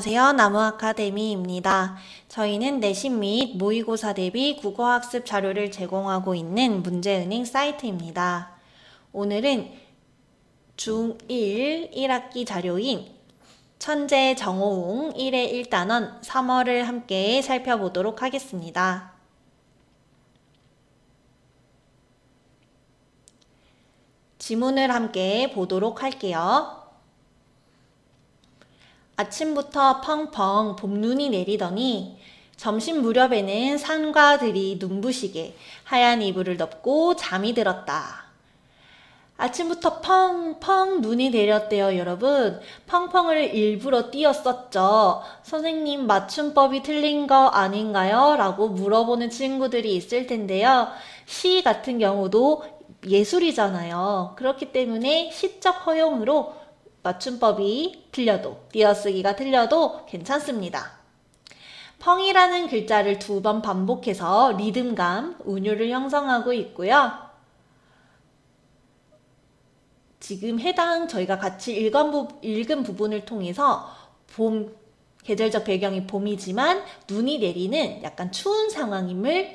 안녕하세요. 나무아카데미입니다. 저희는 내신 및 모의고사 대비 국어학습 자료를 제공하고 있는 문제은행 사이트입니다. 오늘은 중1 1학기 자료인 천재 정호웅 1의 1단원 3어를 함께 살펴보도록 하겠습니다. 지문을 함께 보도록 할게요. 아침부터 펑펑 봄눈이 내리더니 점심 무렵에는 산과 들이 눈부시게 하얀 이불을 덮고 잠이 들었다. 아침부터 펑펑 눈이 내렸대요, 여러분. 펑펑을 일부러 띄었었죠. 선생님 맞춤법이 틀린 거 아닌가요? 라고 물어보는 친구들이 있을 텐데요. 시 같은 경우도 예술이잖아요. 그렇기 때문에 시적 허용으로 맞춤법이 틀려도, 띄어쓰기가 틀려도 괜찮습니다. 펑이라는 글자를 2번 반복해서 리듬감, 운율을 형성하고 있고요. 지금 해당 저희가 같이 읽은 부분을 통해서 봄, 계절적 배경이 봄이지만 눈이 내리는 약간 추운 상황임을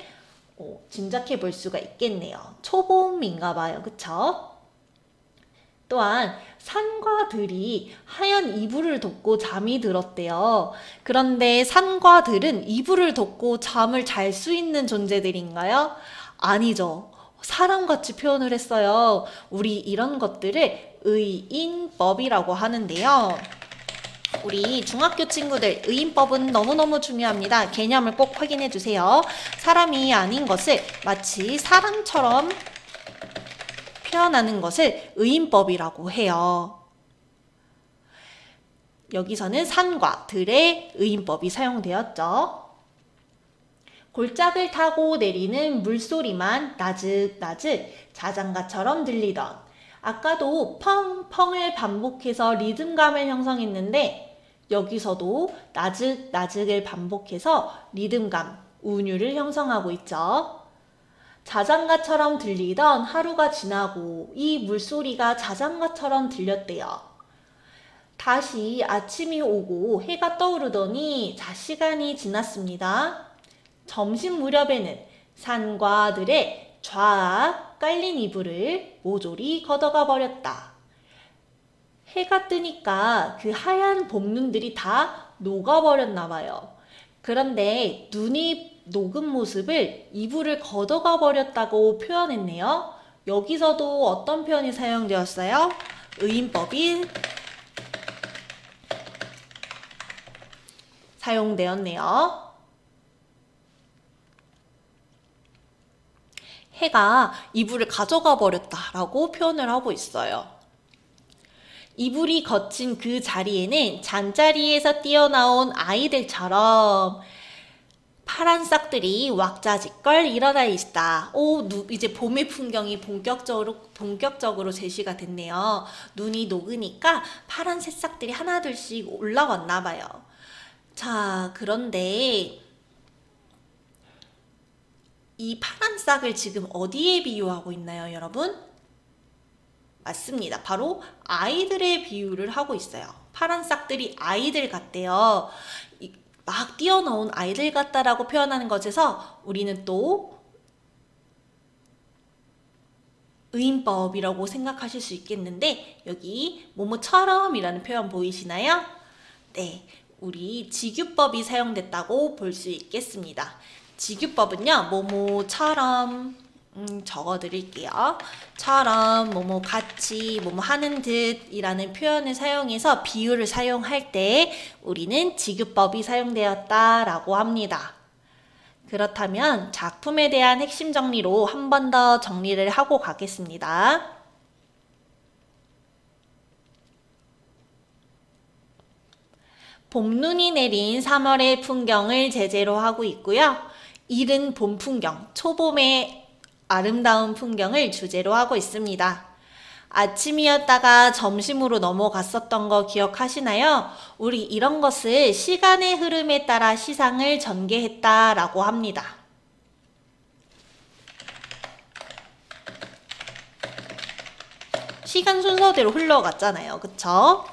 짐작해 볼 수가 있겠네요. 초봄인가 봐요. 그쵸? 또한 산과 들이 하얀 이불을 덮고 잠이 들었대요. 그런데 산과 들은 이불을 덮고 잠을 잘 수 있는 존재들인가요? 아니죠. 사람같이 표현을 했어요. 우리 이런 것들을 의인법이라고 하는데요. 우리 중학교 친구들 의인법은 너무너무 중요합니다. 개념을 꼭 확인해 주세요. 사람이 아닌 것을 마치 사람처럼 표현하는 것을 의인법이라고 해요. 여기서는 산과 들의 의인법이 사용되었죠. 골짜기를 타고 내리는 물소리만 나긋나긋 자장가처럼 들리던, 아까도 펑펑을 반복해서 리듬감을 형성했는데 여기서도 나긋나긋을 반복해서 리듬감, 운율을 형성하고 있죠. 자장가처럼 들리던 하루가 지나고 이 물소리가 자장가처럼 들렸대요. 다시 아침이 오고 해가 떠오르더니 시간이 지났습니다. 점심 무렵에는 산과 들의 좌악 깔린 이불을 모조리 걷어가 버렸다. 해가 뜨니까 그 하얀 봄눈들이 다 녹아버렸나 봐요. 그런데 눈이 녹은 모습을 이불을 걷어가 버렸다고 표현했네요. 여기서도 어떤 표현이 사용되었어요? 의인법이 사용되었네요. 해가 이불을 가져가 버렸다라고 표현을 하고 있어요. 이불이 걷힌 그 자리에는 잠자리에서 뛰어나온 아이들처럼 파란 싹들이 왁자지껄 일어나 있다. 이제 봄의 풍경이 본격적으로 제시가 됐네요. 눈이 녹으니까 파란 새싹들이 하나둘씩 올라왔나 봐요. 자, 그런데 이 파란 싹을 지금 어디에 비유하고 있나요, 여러분? 맞습니다. 바로 아이들의 비유를 하고 있어요. 파란 싹들이 아이들 같대요. 막 뛰어나온 아이들 같다라고 표현하는 것에서 우리는 또 의인법이라고 생각하실 수 있겠는데, 여기 뭐뭐처럼 이라는 표현 보이시나요? 네, 우리 직유법이 사용됐다고 볼 수 있겠습니다. 직유법은요, 뭐뭐처럼 적어 드릴게요. 처럼, 뭐뭐 같이, 뭐뭐 하는 듯 이라는 표현을 사용해서 비유를 사용할 때 우리는 직유법이 사용되었다라고 합니다. 그렇다면 작품에 대한 핵심 정리로 한 번 더 정리를 하고 가겠습니다. 봄눈이 내린 3월의 풍경을 제재로 하고 있고요. 이른 봄 풍경, 초봄의 아름다운 풍경을 주제로 하고 있습니다. 아침이었다가 점심으로 넘어갔었던 거 기억하시나요? 우리 이런 것을 시간의 흐름에 따라 시상을 전개했다라고 합니다. 시간 순서대로 흘러갔잖아요. 그쵸?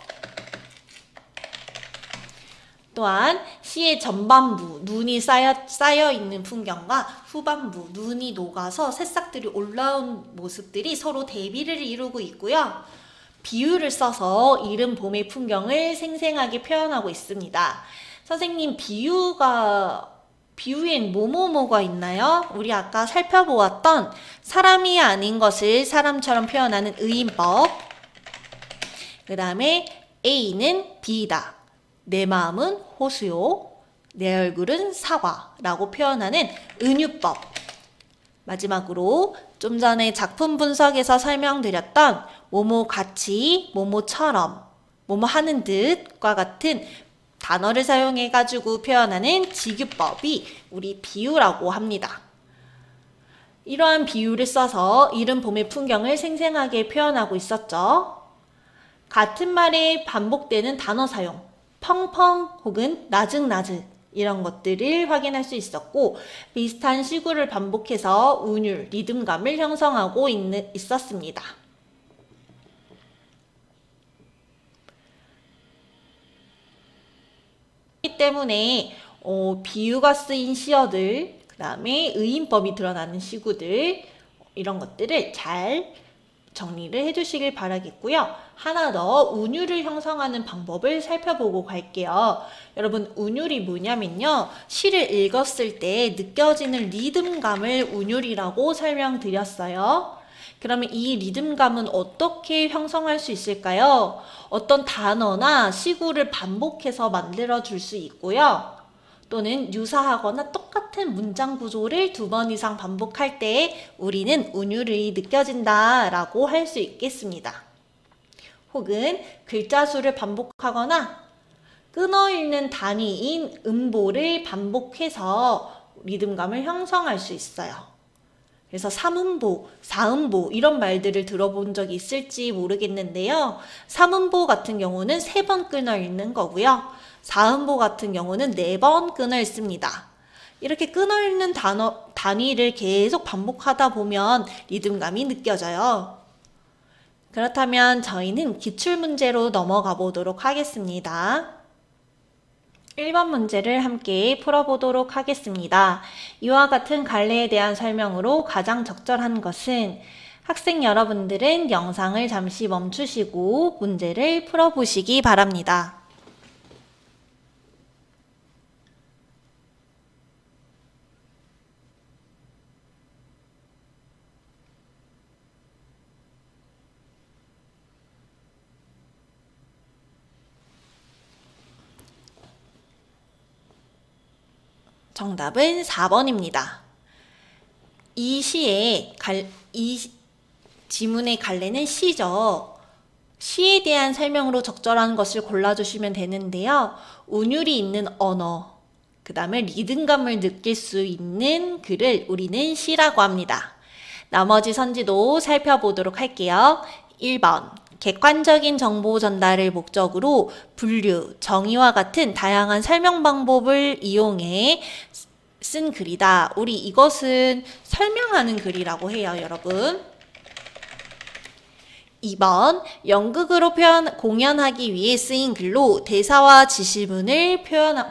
또한 시의 전반부 눈이 쌓여 있는 풍경과 후반부 눈이 녹아서 새싹들이 올라온 모습들이 서로 대비를 이루고 있고요. 비유를 써서 이른 봄의 풍경을 생생하게 표현하고 있습니다. 선생님, 비유엔 뭐뭐뭐가 있나요? 우리 아까 살펴보았던 사람이 아닌 것을 사람처럼 표현하는 의인법. 그 다음에 A는 B다. 내 마음은 호수요. 내 얼굴은 사과라고 표현하는 은유법. 마지막으로 좀 전에 작품 분석에서 설명드렸던 뭐뭐 같이, 뭐뭐처럼, 뭐뭐 하는 듯과 같은 단어를 사용해가지고 표현하는 직유법이 우리 비유라고 합니다. 이러한 비유를 써서 이른 봄의 풍경을 생생하게 표현하고 있었죠. 같은 말에 반복되는 단어 사용, 펑펑 혹은 나증나증 이런 것들을 확인할 수 있었고, 비슷한 시구를 반복해서 운율, 리듬감을 형성하고 있었습니다. 때문에 비유가 쓰인 시어들, 그 다음에 의인법이 드러나는 시구들, 이런 것들을 잘 정리를 해주시길 바라겠고요. 하나 더 운율을 형성하는 방법을 살펴보고 갈게요. 여러분, 운율이 뭐냐면요, 시를 읽었을 때 느껴지는 리듬감을 운율이라고 설명드렸어요. 그러면 이 리듬감은 어떻게 형성할 수 있을까요? 어떤 단어나 시구를 반복해서 만들어 줄 수 있고요. 또는 유사하거나 똑같은 문장 구조를 2번 이상 반복할 때 우리는 운율이 느껴진다라고 할 수 있겠습니다. 혹은 글자 수를 반복하거나 끊어 읽는 단위인 음보를 반복해서 리듬감을 형성할 수 있어요. 그래서 3음보, 4음보 이런 말들을 들어본 적이 있을지 모르겠는데요. 3음보 같은 경우는 3번 끊어 읽는 거고요. 4음보 같은 경우는 4번 끊어 읽습니다. 이렇게 끊어 읽는 단위를 계속 반복하다 보면 리듬감이 느껴져요. 그렇다면 저희는 기출문제로 넘어가 보도록 하겠습니다. 1번 문제를 함께 풀어보도록 하겠습니다. 이와 같은 갈래에 대한 설명으로 가장 적절한 것은, 학생 여러분들은 영상을 잠시 멈추시고 문제를 풀어보시기 바랍니다. 정답은 4번입니다. 이 지문의 갈래는 시죠. 시에 대한 설명으로 적절한 것을 골라주시면 되는데요. 운율이 있는 언어, 그 다음에 리듬감을 느낄 수 있는 글을 우리는 시라고 합니다. 나머지 선지도 살펴보도록 할게요. 1번. 객관적인 정보 전달을 목적으로 분류, 정의와 같은 다양한 설명 방법을 이용해 쓴 글이다. 우리 이것은 설명하는 글이라고 해요, 여러분. 2번. 연극으로 공연하기 위해 쓰인 글로 대사와 지시문을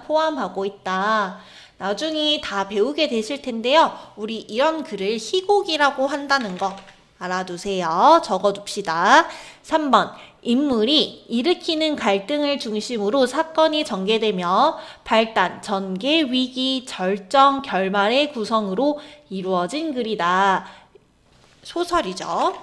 포함하고 있다. 나중에 다 배우게 되실 텐데요. 우리 이런 글을 희곡이라고 한다는 거 알아두세요. 적어둡시다. 3번. 인물이 일으키는 갈등을 중심으로 사건이 전개되며 발단, 전개, 위기, 절정, 결말의 구성으로 이루어진 글이다. 소설이죠.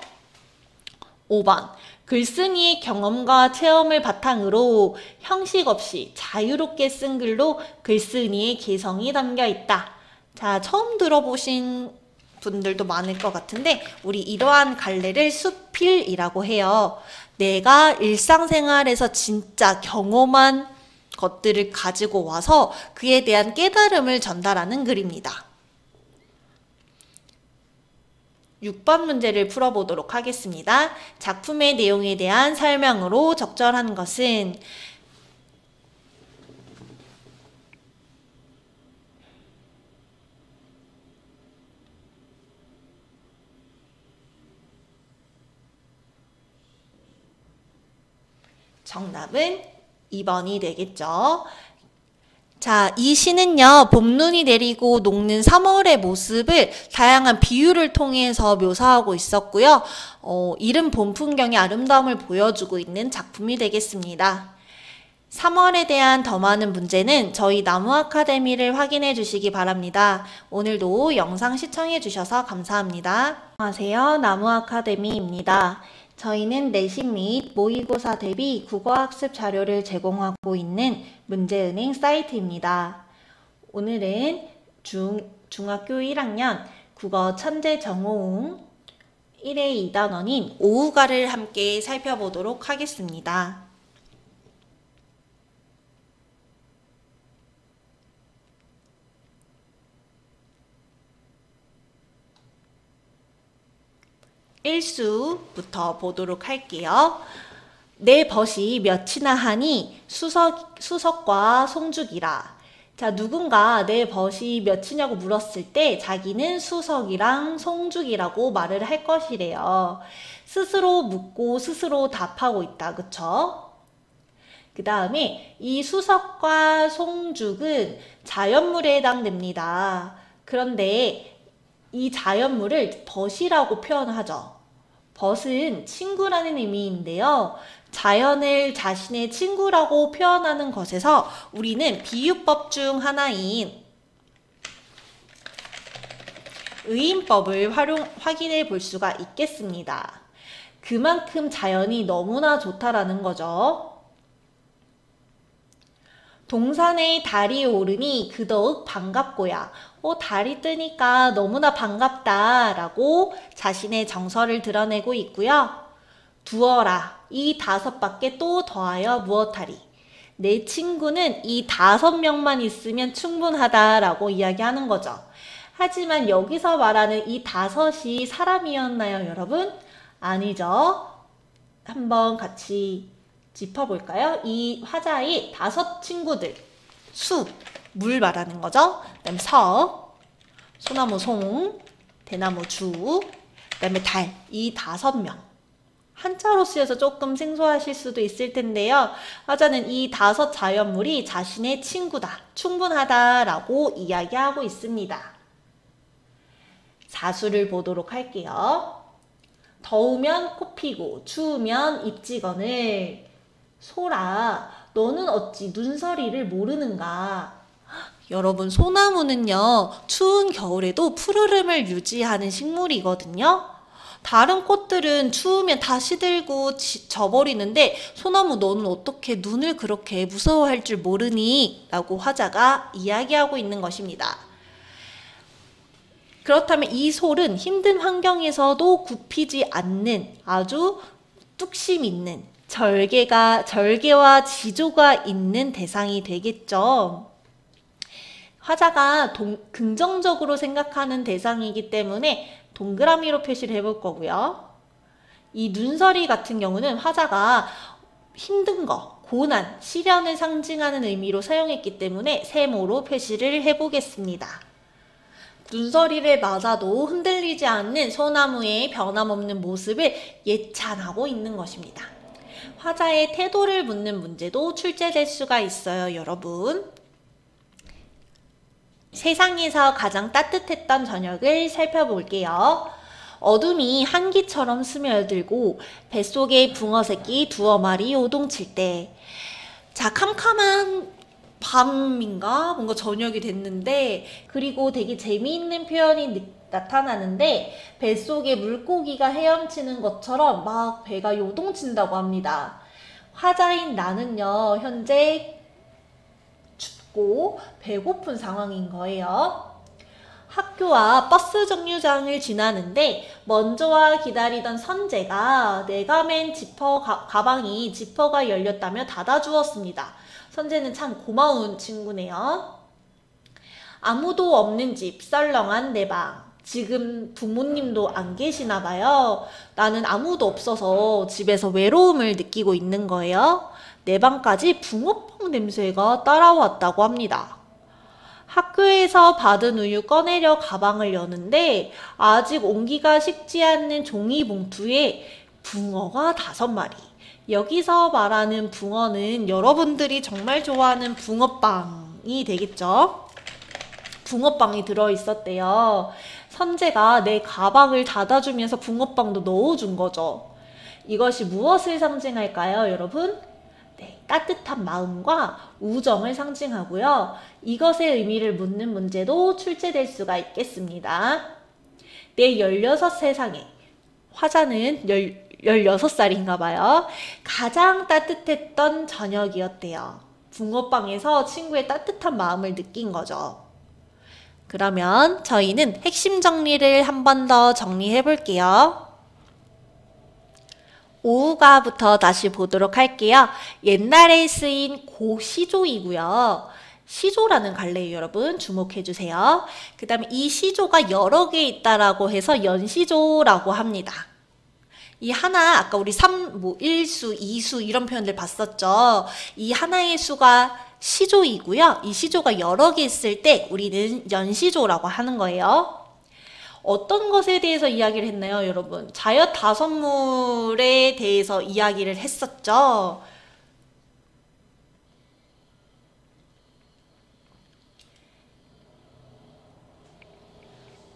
5번. 글쓴이의 경험과 체험을 바탕으로 형식 없이 자유롭게 쓴 글로 글쓴이의 개성이 담겨 있다. 자, 처음 들어보신 분들도 많을 것 같은데, 우리 이러한 갈래를 수필이라고 해요. 내가 일상생활에서 진짜 경험한 것들을 가지고 와서 그에 대한 깨달음을 전달하는 글입니다. 6번 문제를 풀어보도록 하겠습니다. 작품의 내용에 대한 설명으로 적절한 것은, 정답은 2번이 되겠죠. 자, 이 시는요, 봄눈이 내리고 녹는 3월의 모습을 다양한 비유를 통해서 묘사하고 있었고요. 이른 봄 풍경의 아름다움을 보여주고 있는 작품이 되겠습니다. 3월에 대한 더 많은 문제는 저희 나무 아카데미를 확인해 주시기 바랍니다. 오늘도 영상 시청해 주셔서 감사합니다. 안녕하세요. 나무 아카데미입니다. 저희는 내신 및 모의고사 대비 국어학습 자료를 제공하고 있는 문제은행 사이트입니다. 오늘은 중학교 1학년 국어 천재 정호웅 1회 2단원인 오우가를 함께 살펴보도록 하겠습니다. 일수부터 보도록 할게요. 내 벗이 몇이나 하니 수석과 송죽이라. 자, 누군가 내 벗이 몇이냐고 물었을 때 자기는 수석이랑 송죽이라고 말을 할 것이래요. 스스로 묻고 스스로 답하고 있다. 그쵸? 그 다음에 이 수석과 송죽은 자연물에 해당됩니다. 그런데 이 자연물을 벗이라고 표현하죠. 벗은 친구라는 의미인데요. 자연을 자신의 친구라고 표현하는 것에서 우리는 비유법 중 하나인 의인법을 확인해 볼 수가 있겠습니다. 그만큼 자연이 너무나 좋다라는 거죠. 동산에 달이 오르니 그더욱 반갑고야. 달이 뜨니까 너무나 반갑다 라고 자신의 정서를 드러내고 있고요. 두어라. 이 5밖에 또 더하여 무엇하리. 내 친구는 이 5명만 있으면 충분하다 라고 이야기하는 거죠. 하지만 여기서 말하는 이 5이 사람이었나요, 여러분? 아니죠. 한번 같이 짚어볼까요? 이 화자의 5 친구들, 수, 물 말하는 거죠. 그 다음에 석, 소나무 송, 대나무 주, 그 다음에 달, 이 5명. 한자로 쓰여서 조금 생소하실 수도 있을 텐데요. 화자는 이 5 자연물이 자신의 친구다, 충분하다라고 이야기하고 있습니다. 사수를 보도록 할게요. 더우면 코 피고 추우면 입지거늘. 소라, 너는 어찌 눈서리를 모르는가? 여러분, 소나무는요, 추운 겨울에도 푸르름을 유지하는 식물이거든요. 다른 꽃들은 추우면 다 시들고 져버리는데 소나무 너는 어떻게 눈을 그렇게 무서워할 줄 모르니? 라고 화자가 이야기하고 있는 것입니다. 그렇다면 이 솔은 힘든 환경에서도 굽히지 않는 아주 뚝심 있는 절개와 지조가 있는 대상이 되겠죠. 화자가 긍정적으로 생각하는 대상이기 때문에 동그라미로 표시를 해볼 거고요. 이 눈서리 같은 경우는 화자가 힘든 거, 고난, 시련을 상징하는 의미로 사용했기 때문에 세모로 표시를 해보겠습니다. 눈서리를 맞아도 흔들리지 않는 소나무의 변함없는 모습을 예찬하고 있는 것입니다. 화자의 태도를 묻는 문제도 출제될 수가 있어요, 여러분. 세상에서 가장 따뜻했던 저녁을 살펴볼게요. 어둠이 한기처럼 스며들고 뱃속에 붕어 새끼 2마리 요동칠 때. 자, 캄캄한 밤인가? 뭔가 저녁이 됐는데, 그리고 되게 재미있는 표현이 나타나는데 뱃속에 물고기가 헤엄치는 것처럼 막 배가 요동친다고 합니다. 화자인 나는요, 현재 춥고 배고픈 상황인 거예요. 학교와 버스 정류장을 지나는데 먼저 와 기다리던 선재가 내가 맨 가방이 지퍼가 열렸다며 닫아주었습니다. 선재는 참 고마운 친구네요. 아무도 없는 집, 썰렁한 내 방. 지금 부모님도 안 계시나 봐요. 나는 아무도 없어서 집에서 외로움을 느끼고 있는 거예요. 내 방까지 붕어빵 냄새가 따라왔다고 합니다. 학교에서 받은 우유 꺼내려 가방을 여는데 아직 온기가 식지 않는 종이 봉투에 붕어가 5마리. 여기서 말하는 붕어는 여러분들이 정말 좋아하는 붕어빵 붕어빵이 되겠죠. 붕어빵이 들어있었대요. 선재가 내 가방을 닫아주면서 붕어빵도 넣어준 거죠. 이것이 무엇을 상징할까요, 여러분? 네, 따뜻한 마음과 우정을 상징하고요. 이것의 의미를 묻는 문제도 출제될 수가 있겠습니다. 내 16세상에 화자는 16살인가 봐요. 가장 따뜻했던 저녁이었대요. 붕어빵에서 친구의 따뜻한 마음을 느낀 거죠. 그러면 저희는 핵심 정리를 한 번 더 정리해 볼게요. 오후가부터 다시 보도록 할게요. 옛날에 쓰인 고시조이고요. 시조라는 갈래요, 여러분. 주목해 주세요. 그 다음에 이 시조가 여러 개 있다라고 해서 연시조라고 합니다. 이 하나, 아까 우리 1수, 2수 이런 표현들 봤었죠. 이 하나의 수가 시조이고요. 이 시조가 여러 개 있을 때 우리는 연시조라고 하는 거예요. 어떤 것에 대해서 이야기를 했나요, 여러분? 자얏 다섯물에 대해서 이야기를 했었죠.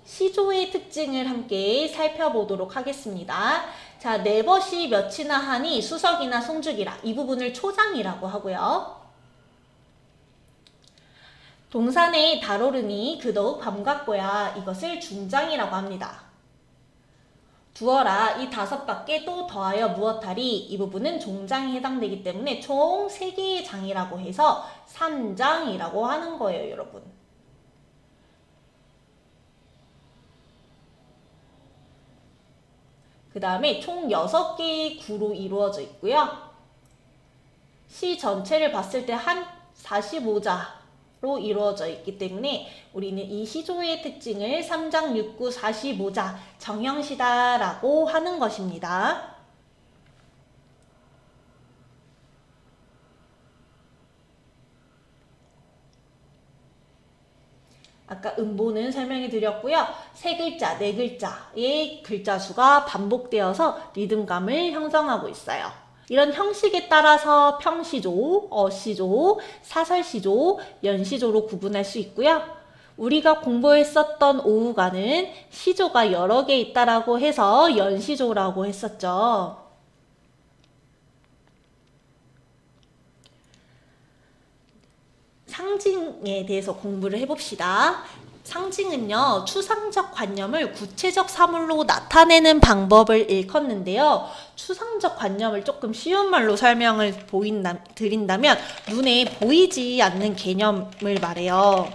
시조의 특징을 함께 살펴보도록 하겠습니다. 자, 네벗이 몇이나 하니 수석이나 송죽이라. 이 부분을 초장이라고 하고요. 동산에 달 오르니 그더욱 밤 같고야. 이것을 중장이라고 합니다. 두어라 이 5밖에 또 더하여 무엇하리. 이 부분은 종장에 해당되기 때문에 총 3개의 장이라고 해서 3장이라고 하는 거예요, 여러분. 그 다음에 총 6개의 구로 이루어져 있고요. 시 전체를 봤을 때 한 45자로 이루어져 있기 때문에 우리는 이 시조의 특징을 3장 6구 45자 정형시다라고 하는 것입니다. 아까 음보는 설명해 드렸고요. 3글자, 4글자의 글자 수가 반복되어서 리듬감을 형성하고 있어요. 이런 형식에 따라서 평시조, 어시조, 사설시조, 연시조로 구분할 수 있고요. 우리가 공부했었던 오후가는 시조가 여러 개 있다라고 해서 연시조라고 했었죠. 상징에 대해서 공부를 해봅시다. 상징은요, 추상적 관념을 구체적 사물로 나타내는 방법을 일컫는데요. 추상적 관념을 조금 쉬운 말로 설명을 드린다면 눈에 보이지 않는 개념을 말해요.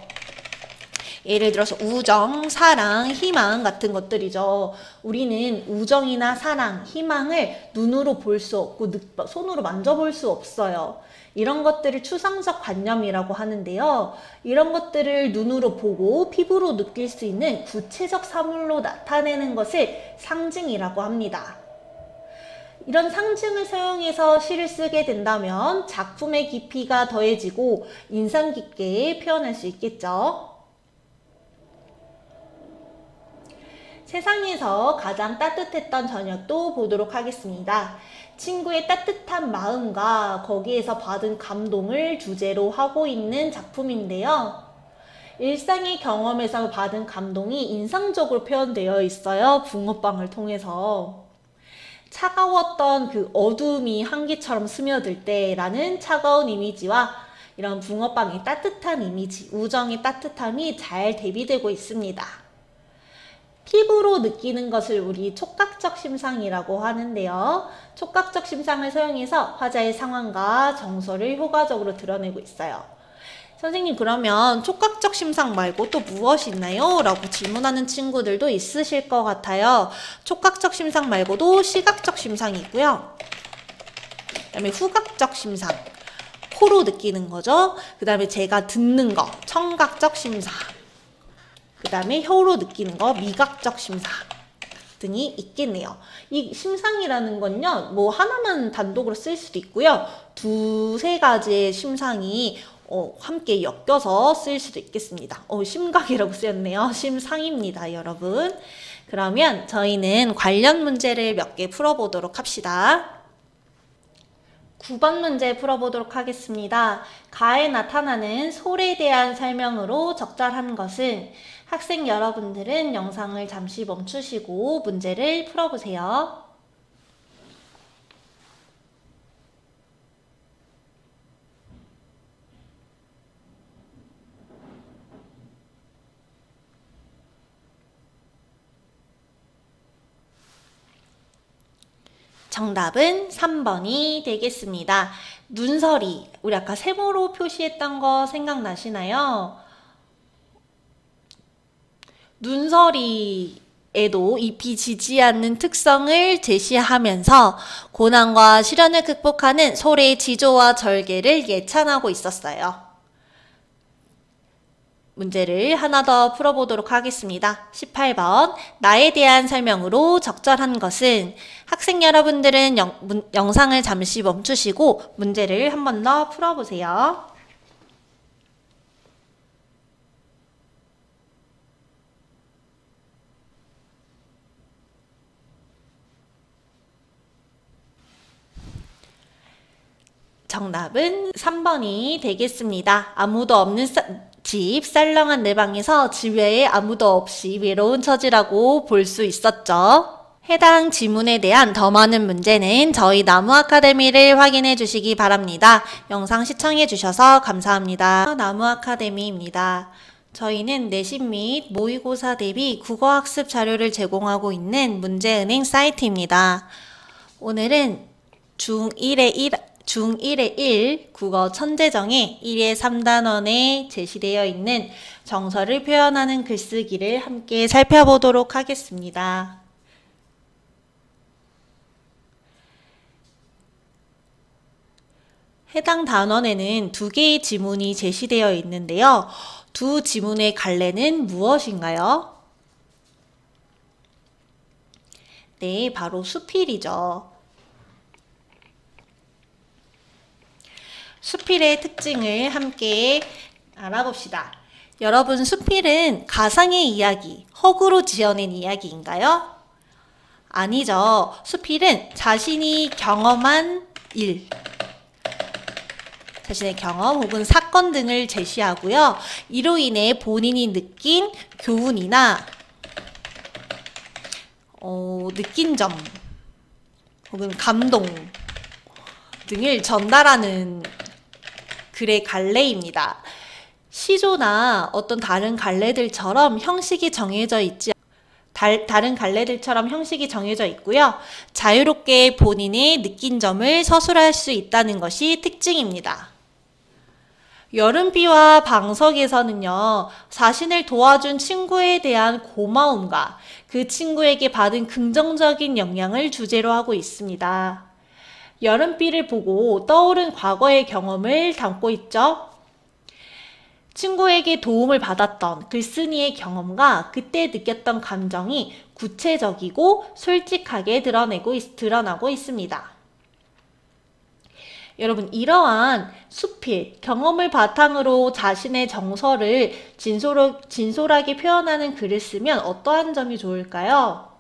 예를 들어서 우정, 사랑, 희망 같은 것들이죠. 우리는 우정이나 사랑, 희망을 눈으로 볼 수 없고 손으로 만져볼 수 없어요. 이런 것들을 추상적 관념이라고 하는데요. 이런 것들을 눈으로 보고 피부로 느낄 수 있는 구체적 사물로 나타내는 것을 상징이라고 합니다. 이런 상징을 사용해서 시를 쓰게 된다면 작품의 깊이가 더해지고 인상 깊게 표현할 수 있겠죠. 세상에서 가장 따뜻했던 저녁도 보도록 하겠습니다. 친구의 따뜻한 마음과 거기에서 받은 감동을 주제로 하고 있는 작품인데요. 일상의 경험에서 받은 감동이 인상적으로 표현되어 있어요. 붕어빵을 통해서. 차가웠던 그 어둠이 한기처럼 스며들 때라는 차가운 이미지와 이런 붕어빵의 따뜻한 이미지, 우정의 따뜻함이 잘 대비되고 있습니다. 피부로 느끼는 것을 우리 촉각적 심상이라고 하는데요. 촉각적 심상을 사용해서 화자의 상황과 정서를 효과적으로 드러내고 있어요. 선생님, 그러면 촉각적 심상 말고 또 무엇이 있나요? 라고 질문하는 친구들도 있으실 것 같아요. 촉각적 심상 말고도 시각적 심상이 있고요. 그 다음에 후각적 심상, 코로 느끼는 거죠. 그 다음에 제가 듣는 거, 청각적 심상. 그 다음에 혀로 느끼는 거, 미각적 심상 등이 있겠네요. 이 심상이라는 건요, 뭐 하나만 단독으로 쓸 수도 있고요. 2-3가지의 심상이 함께 엮여서 쓸 수도 있겠습니다. 심각이라고 쓰였네요. 심상입니다, 여러분. 그러면 저희는 관련 문제를 몇 개 풀어보도록 합시다. 9번 문제 풀어보도록 하겠습니다. 가에 나타나는 솔에 대한 설명으로 적절한 것은 학생 여러분들은 영상을 잠시 멈추시고 문제를 풀어보세요. 정답은 3번이 되겠습니다. 눈서리, 우리 아까 세모로 표시했던 거 생각나시나요? 눈서리에도 잎이 지지 않는 특성을 제시하면서 고난과 시련을 극복하는 솔의 지조와 절개를 예찬하고 있었어요. 문제를 하나 더 풀어보도록 하겠습니다. 18번, 나에 대한 설명으로 적절한 것은 학생 여러분들은 영상을 잠시 멈추시고 문제를 한 번 더 풀어보세요. 정답은 3번이 되겠습니다. 아무도 없는 집 썰렁한 내 방에서 집 외에 아무도 없이 외로운 처지라고 볼 수 있었죠. 해당 지문에 대한 더 많은 문제는 저희 나무 아카데미를 확인해 주시기 바랍니다. 영상 시청해 주셔서 감사합니다. 나무 아카데미입니다. 저희는 내신 및 모의고사 대비 국어학습 자료를 제공하고 있는 문제은행 사이트입니다. 오늘은 중1의 1 국어 천재정의 1의 3단원에 제시되어 있는 정서를 표현하는 글쓰기를 함께 살펴보도록 하겠습니다. 해당 단원에는 2개의 지문이 제시되어 있는데요. 두 지문의 갈래는 무엇인가요? 네, 바로 수필이죠. 수필의 특징을 함께 알아봅시다. 여러분, 수필은 가상의 이야기, 허구로 지어낸 이야기인가요? 아니죠. 수필은 자신이 경험한 일, 자신의 경험 혹은 사건 등을 제시하고요. 이로 인해 본인이 느낀 교훈이나 느낀 점 혹은 감동 등을 전달하는 글의 갈래입니다. 시조나 어떤 다른 갈래들처럼 형식이 정해져 있고요. 자유롭게 본인의 느낀 점을 서술할 수 있다는 것이 특징입니다. 여름비와 방석에서는요, 자신을 도와준 친구에 대한 고마움과 그 친구에게 받은 긍정적인 영향을 주제로 하고 있습니다. 여름비를 보고 떠오른 과거의 경험을 담고 있죠. 친구에게 도움을 받았던 글쓴이의 경험과 그때 느꼈던 감정이 구체적이고 솔직하게 드러나고 있습니다. 여러분, 이러한 수필, 경험을 바탕으로 자신의 정서를 진솔하게 표현하는 글을 쓰면 어떠한 점이 좋을까요?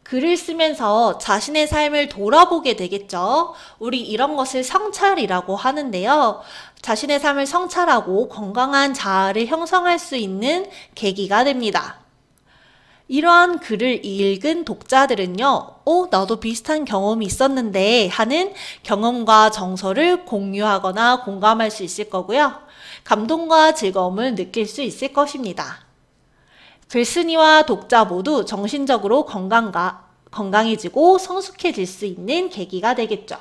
글을 쓰면서 자신의 삶을 돌아보게 되겠죠. 우리 이런 것을 성찰이라고 하는데요. 자신의 삶을 성찰하고 건강한 자아를 형성할 수 있는 계기가 됩니다. 이러한 글을 읽은 독자들은요, 나도 비슷한 경험이 있었는데 하는 경험과 정서를 공유하거나 공감할 수 있을 거고요. 감동과 즐거움을 느낄 수 있을 것입니다. 글쓴이와 독자 모두 정신적으로 건강해지고 성숙해질 수 있는 계기가 되겠죠.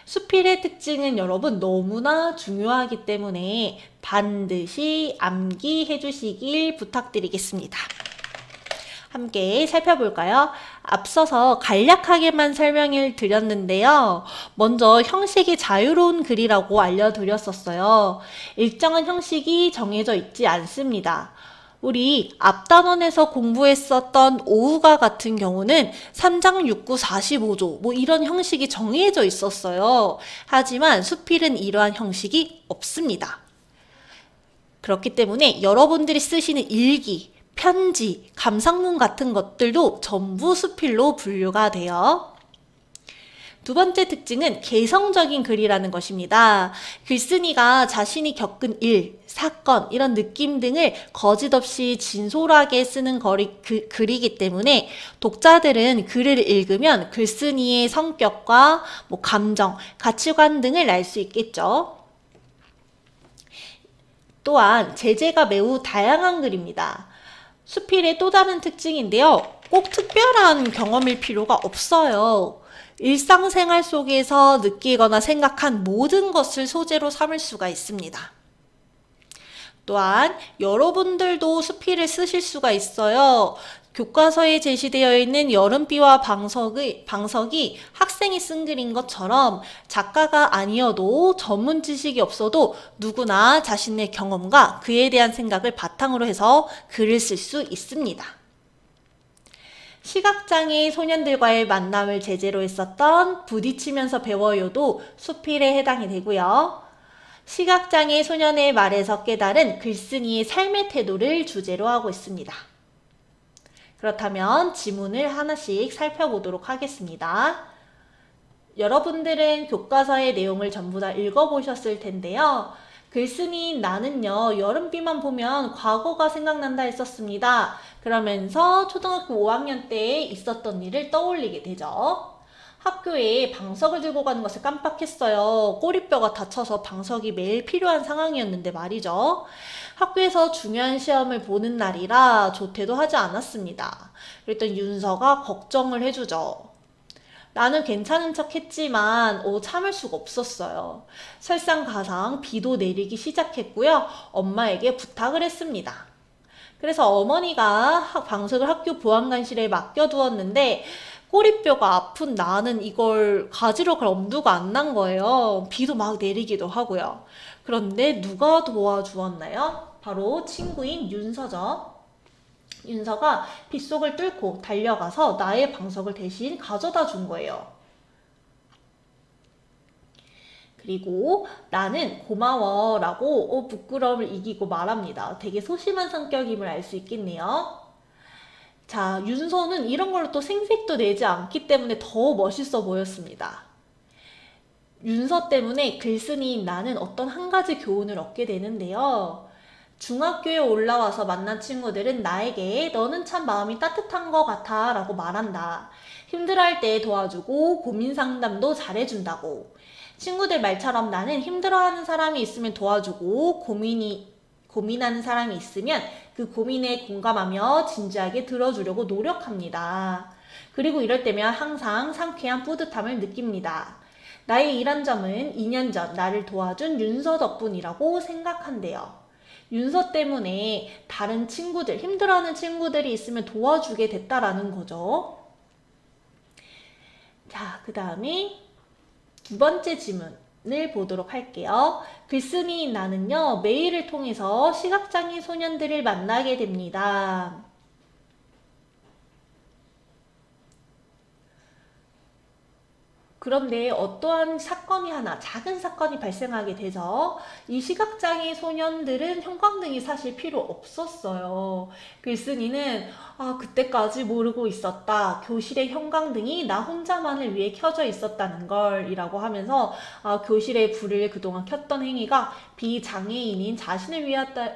수필의 특징은 여러분 너무나 중요하기 때문에 반드시 암기해 주시길 부탁드리겠습니다. 함께 살펴볼까요? 앞서서 간략하게만 설명을 드렸는데요. 먼저 형식이 자유로운 글이라고 알려드렸었어요. 일정한 형식이 정해져 있지 않습니다. 우리 앞단원에서 공부했었던 오후가 같은 경우는 3장 6구 45조 이런 형식이 정해져 있었어요. 하지만 수필은 이러한 형식이 없습니다. 그렇기 때문에 여러분들이 쓰시는 일기, 편지, 감상문 같은 것들도 전부 수필로 분류가 돼요. 두 번째 특징은 개성적인 글이라는 것입니다. 글쓴이가 자신이 겪은 일, 사건, 이런 느낌 등을 거짓없이 진솔하게 쓰는 글이기 때문에 독자들은 글을 읽으면 글쓴이의 성격과 감정, 가치관 등을 알 수 있겠죠. 또한 제재가 매우 다양한 글입니다. 수필의 또 다른 특징인데요. 꼭 특별한 경험일 필요가 없어요. 일상생활 속에서 느끼거나 생각한 모든 것을 소재로 삼을 수가 있습니다. 또한 여러분들도 수필을 쓰실 수가 있어요. 교과서에 제시되어 있는 여름비와 방석이 학생이 쓴 글인 것처럼 작가가 아니어도 전문 지식이 없어도 누구나 자신의 경험과 그에 대한 생각을 바탕으로 해서 글을 쓸 수 있습니다. 시각장애 소년들과의 만남을 제재로 했었던 부딪히면서 배워요도 수필에 해당이 되고요. 시각장애 소년의 말에서 깨달은 글쓴이의 삶의 태도를 주제로 하고 있습니다. 그렇다면 지문을 하나씩 살펴보도록 하겠습니다. 여러분들은 교과서의 내용을 전부 다 읽어보셨을 텐데요. 글쓴이 나는요, 여름비만 보면 과거가 생각난다 했었습니다. 그러면서 초등학교 5학년 때 있었던 일을 떠올리게 되죠. 학교에 방석을 들고 가는 것을 깜빡했어요. 꼬리뼈가 다쳐서 방석이 매일 필요한 상황이었는데 말이죠. 학교에서 중요한 시험을 보는 날이라 조퇴도 하지 않았습니다. 그랬더니 윤서가 걱정을 해주죠. 나는 괜찮은 척 했지만 참을 수가 없었어요. 설상가상 비도 내리기 시작했고요. 엄마에게 부탁을 했습니다. 그래서 어머니가 방석을 학교 보안관실에 맡겨두었는데 꼬리뼈가 아픈 나는 이걸 가지러 갈 엄두가 안 난 거예요. 비도 막 내리기도 하고요. 그런데 누가 도와주었나요? 바로 친구인 윤서죠. 윤서가 빗속을 뚫고 달려가서 나의 방석을 대신 가져다 준 거예요. 그리고 나는 고마워 라고 부끄러움을 이기고 말합니다. 되게 소심한 성격임을 알 수 있겠네요. 자, 윤서는 이런 걸로 또 생색도 내지 않기 때문에 더 멋있어 보였습니다. 윤서 때문에 글쓴이인 나는 어떤 한 가지 교훈을 얻게 되는데요. 중학교에 올라와서 만난 친구들은 나에게 너는 참 마음이 따뜻한 것 같아 라고 말한다. 힘들어할 때 도와주고 고민 상담도 잘해준다고. 친구들 말처럼 나는 힘들어하는 사람이 있으면 도와주고 고민하는 사람이 있으면 그 고민에 공감하며 진지하게 들어주려고 노력합니다. 그리고 이럴 때면 항상 상쾌한 뿌듯함을 느낍니다. 나의 이런 점은 2년 전 나를 도와준 윤서 덕분이라고 생각한대요. 윤서 때문에 다른 친구들, 힘들어하는 친구들이 있으면 도와주게 됐다라는 거죠. 자, 그 다음에 두 번째 질문을 보도록 할게요. 글쓴이인 나는요, 메일을 통해서 시각장애 소년들을 만나게 됩니다. 그런데 어떠한 사건이 하나, 작은 사건이 발생하게 되죠. 이 시각장애 소년들은 형광등이 사실 필요 없었어요. 글쓴이는 그때까지 모르고 있었다. 교실의 형광등이 나 혼자만을 위해 켜져 있었다는 걸 이라고 하면서 교실의 불을 그동안 켰던 행위가 비장애인인 자신을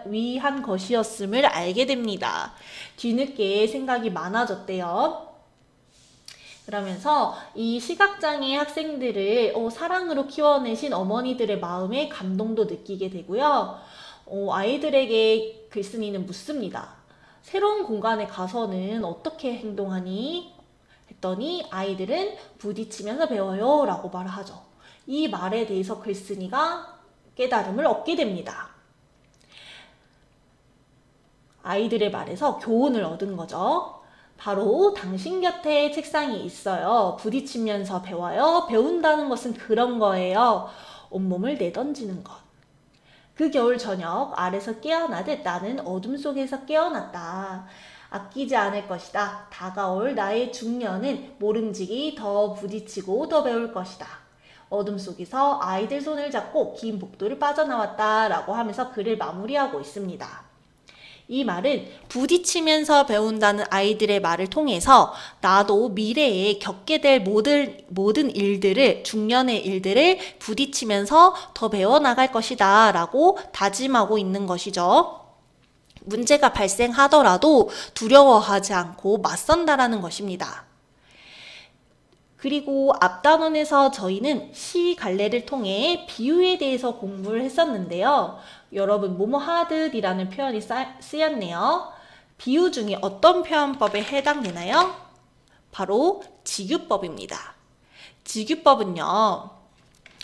위한 것이었음을 알게 됩니다. 뒤늦게 생각이 많아졌대요. 그러면서 이 시각장애 학생들을 사랑으로 키워내신 어머니들의 마음에 감동도 느끼게 되고요. 아이들에게 글쓴이는 묻습니다. 새로운 공간에 가서는 어떻게 행동하니? 했더니 아이들은 부딪히면서 배워요 라고 말을 하죠. 이 말에 대해서 글쓴이가 깨달음을 얻게 됩니다. 아이들의 말에서 교훈을 얻은 거죠. 바로 당신 곁에 책상이 있어요. 부딪히면서 배워요. 배운다는 것은 그런 거예요. 온몸을 내던지는 것. 그 겨울 저녁 아래서 깨어나듯 나는 어둠 속에서 깨어났다. 아끼지 않을 것이다. 다가올 나의 중년은 모름지기 더 부딪히고 더 배울 것이다. 어둠 속에서 아이들 손을 잡고 긴 복도를 빠져나왔다 라고 하면서 글을 마무리하고 있습니다. 이 말은 부딪히면서 배운다는 아이들의 말을 통해서 나도 미래에 겪게 될 모든 일들을, 중년의 일들을 부딪히면서 더 배워나갈 것이다 라고 다짐하고 있는 것이죠. 문제가 발생하더라도 두려워하지 않고 맞선다라는 것입니다. 그리고 앞 단원에서 저희는 시 갈래를 통해 비유에 대해서 공부를 했었는데요. 여러분 뭐뭐 하듯 이라는 표현이 쓰였네요. 비유 중에 어떤 표현법에 해당되나요? 바로 직유법입니다. 직유법은요,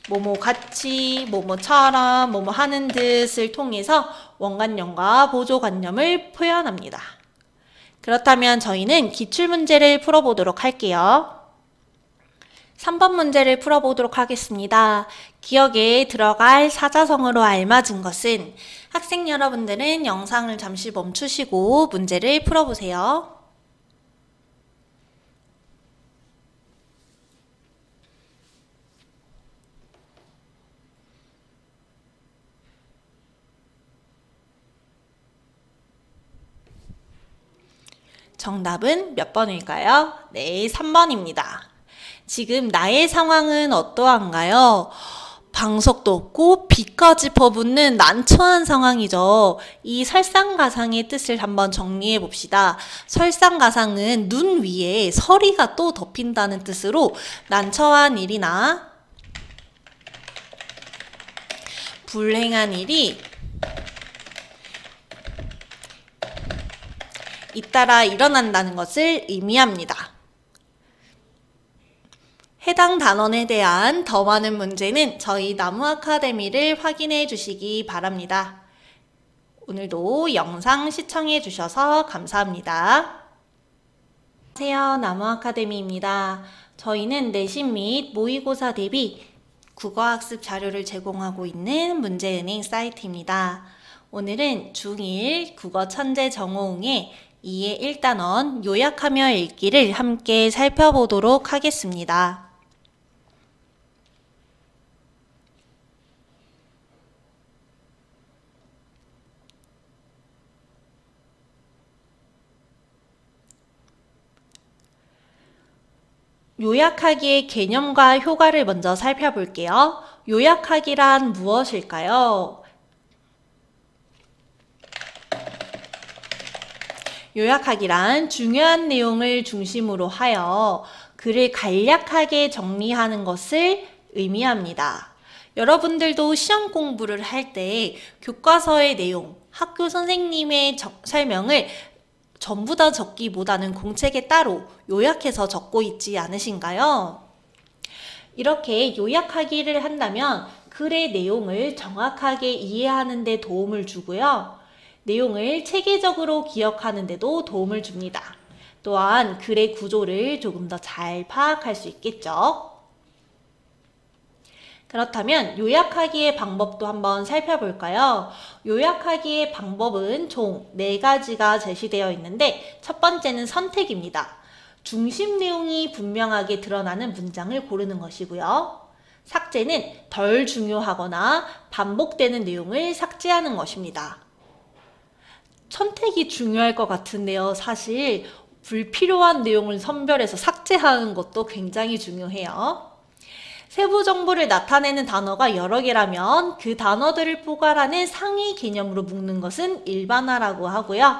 뭐뭐 같이, 뭐뭐처럼, 뭐뭐 하는 듯을 통해서 원관념과 보조관념을 표현합니다. 그렇다면 저희는 기출문제를 풀어보도록 할게요. 3번 문제를 풀어보도록 하겠습니다. 기억에 들어갈 사자성어로 알맞은 것은, 학생 여러분들은 영상을 잠시 멈추시고 문제를 풀어보세요. 정답은 몇 번일까요? 네, 3번입니다. 지금 나의 상황은 어떠한가요? 방석도 없고 비까지 퍼붓는 난처한 상황이죠. 이 설상가상의 뜻을 한번 정리해 봅시다. 설상가상은 눈 위에 서리가 또 덮인다는 뜻으로 난처한 일이나 불행한 일이 잇따라 일어난다는 것을 의미합니다. 해당 단원에 대한 더 많은 문제는 저희 나무 아카데미를 확인해 주시기 바랍니다. 오늘도 영상 시청해 주셔서 감사합니다. 안녕하세요. 나무 아카데미입니다. 저희는 내신 및 모의고사 대비 국어학습 자료를 제공하고 있는 문제은행 사이트입니다. 오늘은 중1 국어 천재 정호웅의 2의 1단원 요약하며 읽기를 함께 살펴보도록 하겠습니다. 요약하기의 개념과 효과를 먼저 살펴볼게요. 요약하기란 무엇일까요? 요약하기란 중요한 내용을 중심으로 하여 글을 간략하게 정리하는 것을 의미합니다. 여러분들도 시험 공부를 할 때 교과서의 내용, 학교 선생님의 설명을 전부 다 적기보다는 공책에 따로 요약해서 적고 있지 않으신가요? 이렇게 요약하기를 한다면 글의 내용을 정확하게 이해하는 데 도움을 주고요. 내용을 체계적으로 기억하는 데도 도움을 줍니다. 또한 글의 구조를 조금 더 잘 파악할 수 있겠죠. 그렇다면 요약하기의 방법도 한번 살펴볼까요? 요약하기의 방법은 총 4가지가 제시되어 있는데 첫 번째는 선택입니다. 중심 내용이 분명하게 드러나는 문장을 고르는 것이고요. 삭제는 덜 중요하거나 반복되는 내용을 삭제하는 것입니다. 선택이 중요할 것 같은데요. 사실 불필요한 내용을 선별해서 삭제하는 것도 굉장히 중요해요. 세부 정보를 나타내는 단어가 여러 개라면 그 단어들을 포괄하는 상위 개념으로 묶는 것은 일반화라고 하고요.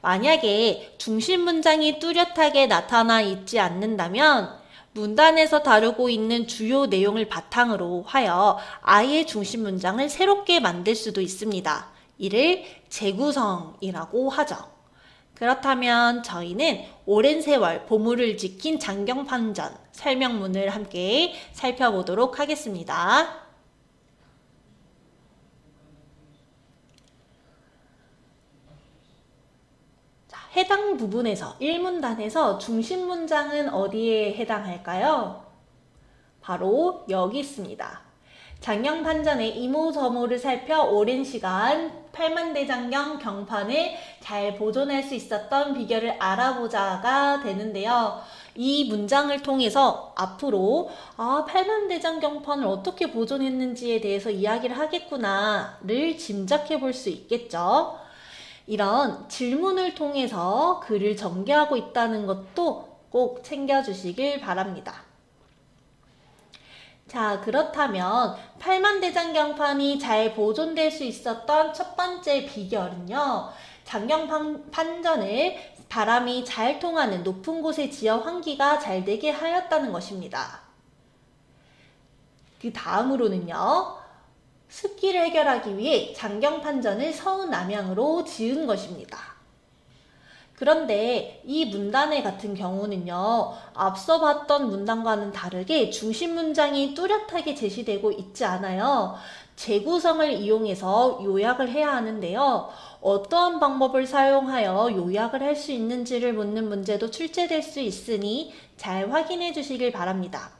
만약에 중심 문장이 뚜렷하게 나타나 있지 않는다면 문단에서 다루고 있는 주요 내용을 바탕으로 하여 아예 중심 문장을 새롭게 만들 수도 있습니다. 이를 재구성이라고 하죠. 그렇다면 저희는 오랜 세월 보물을 지킨 장경판전 설명문을 함께 살펴보도록 하겠습니다. 자, 해당 부분에서 1문단에서 중심 문장은 어디에 해당할까요? 바로 여기 있습니다. 장경판전의 이모저모를 살펴 오랜 시간 팔만대장경 경판을 잘 보존할 수 있었던 비결을 알아보자가 되는데요. 이 문장을 통해서 앞으로 팔만대장 경판을 어떻게 보존했는지에 대해서 이야기를 하겠구나를 짐작해 볼 수 있겠죠. 이런 질문을 통해서 글을 전개하고 있다는 것도 꼭 챙겨주시길 바랍니다. 자, 그렇다면 팔만대장경판이 잘 보존될 수 있었던 첫 번째 비결은요. 장경판전을 바람이 잘 통하는 높은 곳에 지어 환기가 잘 되게 하였다는 것입니다. 그 다음으로는요. 습기를 해결하기 위해 장경판전을 서남향으로 지은 것입니다. 그런데 이 문단의 같은 경우는요. 앞서 봤던 문단과는 다르게 중심 문장이 뚜렷하게 제시되고 있지 않아요. 재구성을 이용해서 요약을 해야 하는데요. 어떠한 방법을 사용하여 요약을 할 수 있는지를 묻는 문제도 출제될 수 있으니 잘 확인해 주시길 바랍니다.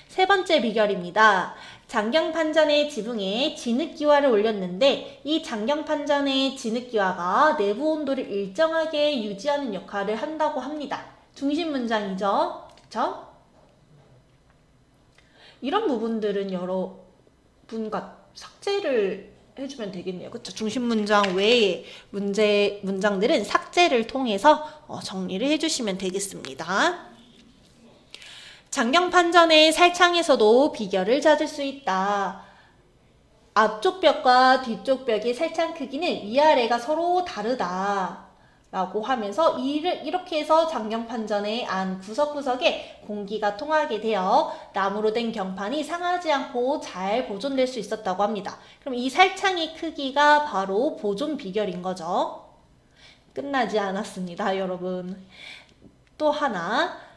세 번째 비결입니다. 장경판전의 지붕에 진흙기와를 올렸는데 이 장경판전의 진흙기와가 내부 온도를 일정하게 유지하는 역할을 한다고 합니다. 중심 문장이죠. 그쵸? 이런 부분들은 여러분과 삭제를 해주면 되겠네요. 그쵸? 중심 문장 외의 문장들은 삭제를 통해서 정리를 해주시면 되겠습니다. 장경판전의 살창에서도 비결을 찾을 수 있다. 앞쪽 벽과 뒤쪽 벽의 살창 크기는 위아래가 서로 다르다 라고 하면서 이렇게 해서 장경판전의 안 구석구석에 공기가 통하게 되어 나무로 된 경판이 상하지 않고 잘 보존될 수 있었다고 합니다. 그럼 이 살창의 크기가 바로 보존 비결인 거죠. 끝나지 않았습니다, 여러분. 또 하나,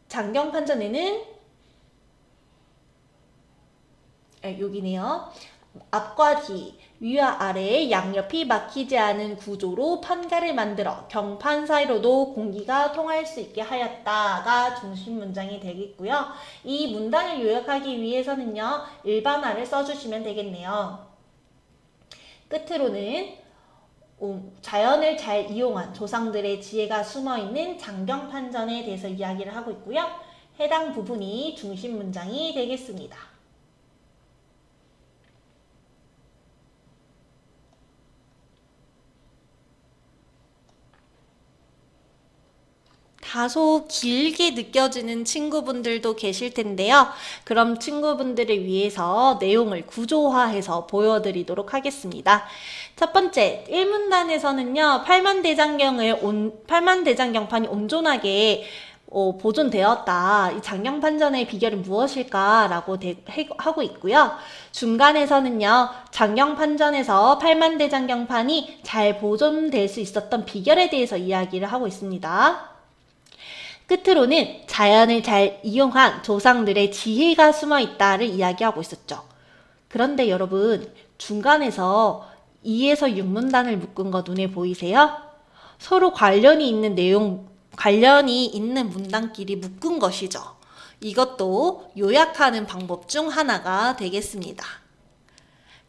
장경판전에는 여기네요. 앞과 뒤, 위와 아래에 양옆이 막히지 않은 구조로 판가를 만들어 경판 사이로도 공기가 통할 수 있게 하였다가 중심 문장이 되겠고요. 이 문단을 요약하기 위해서는요. 일반화를 써주시면 되겠네요. 끝으로는 자연을 잘 이용한 조상들의 지혜가 숨어있는 장경판전에 대해서 이야기를 하고 있고요. 해당 부분이 중심 문장이 되겠습니다. 다소 길게 느껴지는 친구분들도 계실 텐데요. 그럼 친구분들을 위해서 내용을 구조화해서 보여드리도록 하겠습니다. 첫 번째, 1문단에서는요. 팔만대장경판이 온전하게 보존되었다. 이 장경판전의 비결은 무엇일까라고 하고 있고요. 중간에서는요. 장경판전에서 팔만대장경판이 잘 보존될 수 있었던 비결에 대해서 이야기를 하고 있습니다. 끝으로는 자연을 잘 이용한 조상들의 지혜가 숨어있다를 이야기하고 있었죠. 그런데 여러분, 중간에서 2에서 6문단을 묶은 거 눈에 보이세요? 서로 관련이 있는 문단끼리 묶은 것이죠. 이것도 요약하는 방법 중 하나가 되겠습니다.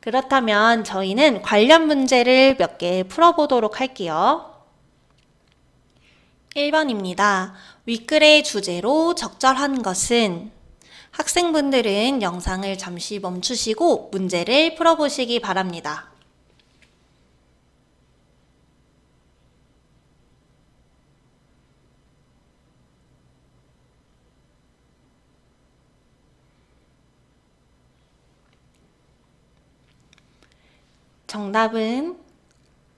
그렇다면 저희는 관련 문제를 몇 개 풀어보도록 할게요. 1번입니다. 윗글의 주제로 적절한 것은? 학생분들은 영상을 잠시 멈추시고 문제를 풀어보시기 바랍니다. 정답은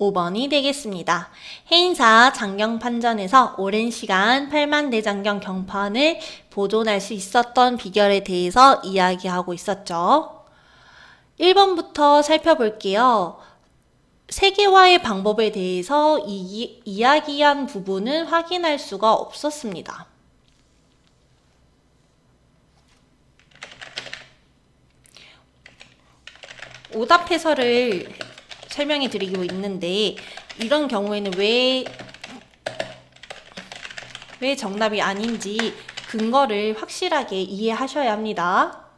5번이 되겠습니다. 해인사 장경판전에서 오랜 시간 팔만대장경 경판을 보존할 수 있었던 비결에 대해서 이야기하고 있었죠. 1번부터 살펴볼게요. 세계화의 방법에 대해서 이야기한 부분은 확인할 수가 없었습니다. 오답 해설을 설명해 드리고 있는데 이런 경우에는 왜 정답이 아닌지 근거를 확실하게 이해하셔야 합니다.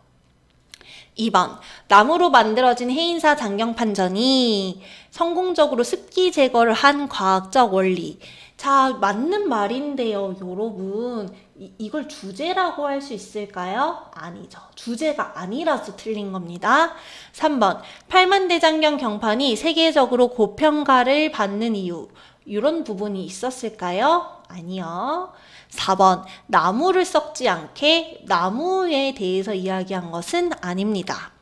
2번, 나무로 만들어진 해인사 장경판전이 성공적으로 습기 제거를 한 과학적 원리. 자, 맞는 말인데요, 여러분. 이걸 주제라고 할 수 있을까요? 아니죠. 주제가 아니라서 틀린 겁니다. 3번 팔만대장경 경판이 세계적으로 고평가를 받는 이유, 이런 부분이 있었을까요? 아니요. 4번 나무를 썩지 않게, 나무에 대해서 이야기한 것은 아닙니다.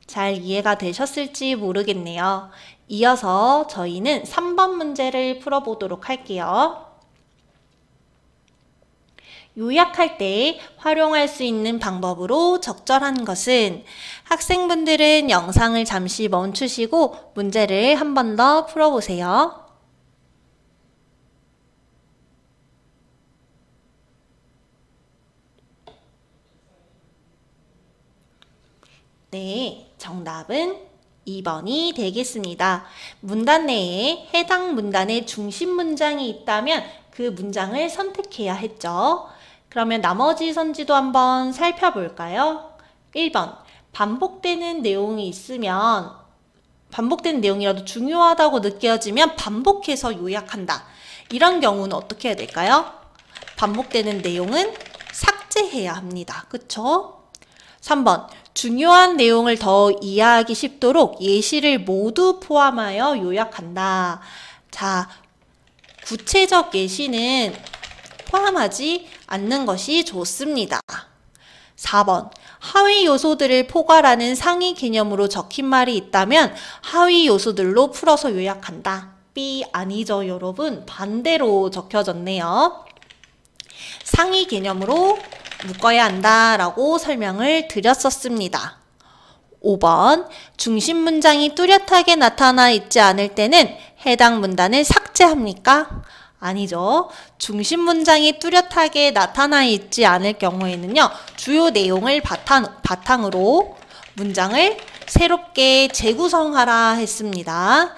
잘 이해가 되셨을지 모르겠네요. 이어서 저희는 3번 문제를 풀어보도록 할게요. 요약할 때 활용할 수 있는 방법으로 적절한 것은, 학생분들은 영상을 잠시 멈추시고 문제를 한 번 더 풀어보세요. 네, 정답은 2번이 되겠습니다. 문단 내에 해당 문단의 중심 문장이 있다면 그 문장을 선택해야 했죠. 그러면 나머지 선지도 한번 살펴볼까요? 1번, 반복되는 내용이 있으면, 반복되는 내용이라도 중요하다고 느껴지면 반복해서 요약한다. 이런 경우는 어떻게 해야 될까요? 반복되는 내용은 삭제해야 합니다. 그쵸? 3번, 중요한 내용을 더 이해하기 쉽도록 예시를 모두 포함하여 요약한다. 자, 구체적 예시는 포함하지 않는 것이 좋습니다. 4번, 하위 요소들을 포괄하는 상위 개념으로 적힌 말이 있다면 하위 요소들로 풀어서 요약한다. B 아니죠, 여러분. 반대로 적혀졌네요. 상위 개념으로 묶어야 한다라고 설명을 드렸었습니다. 5번, 중심 문장이 뚜렷하게 나타나 있지 않을 때는 해당 문단을 삭제합니까? 아니죠. 중심 문장이 뚜렷하게 나타나 있지 않을 경우에는요, 주요 내용을 바탕으로 문장을 새롭게 재구성하라 했습니다.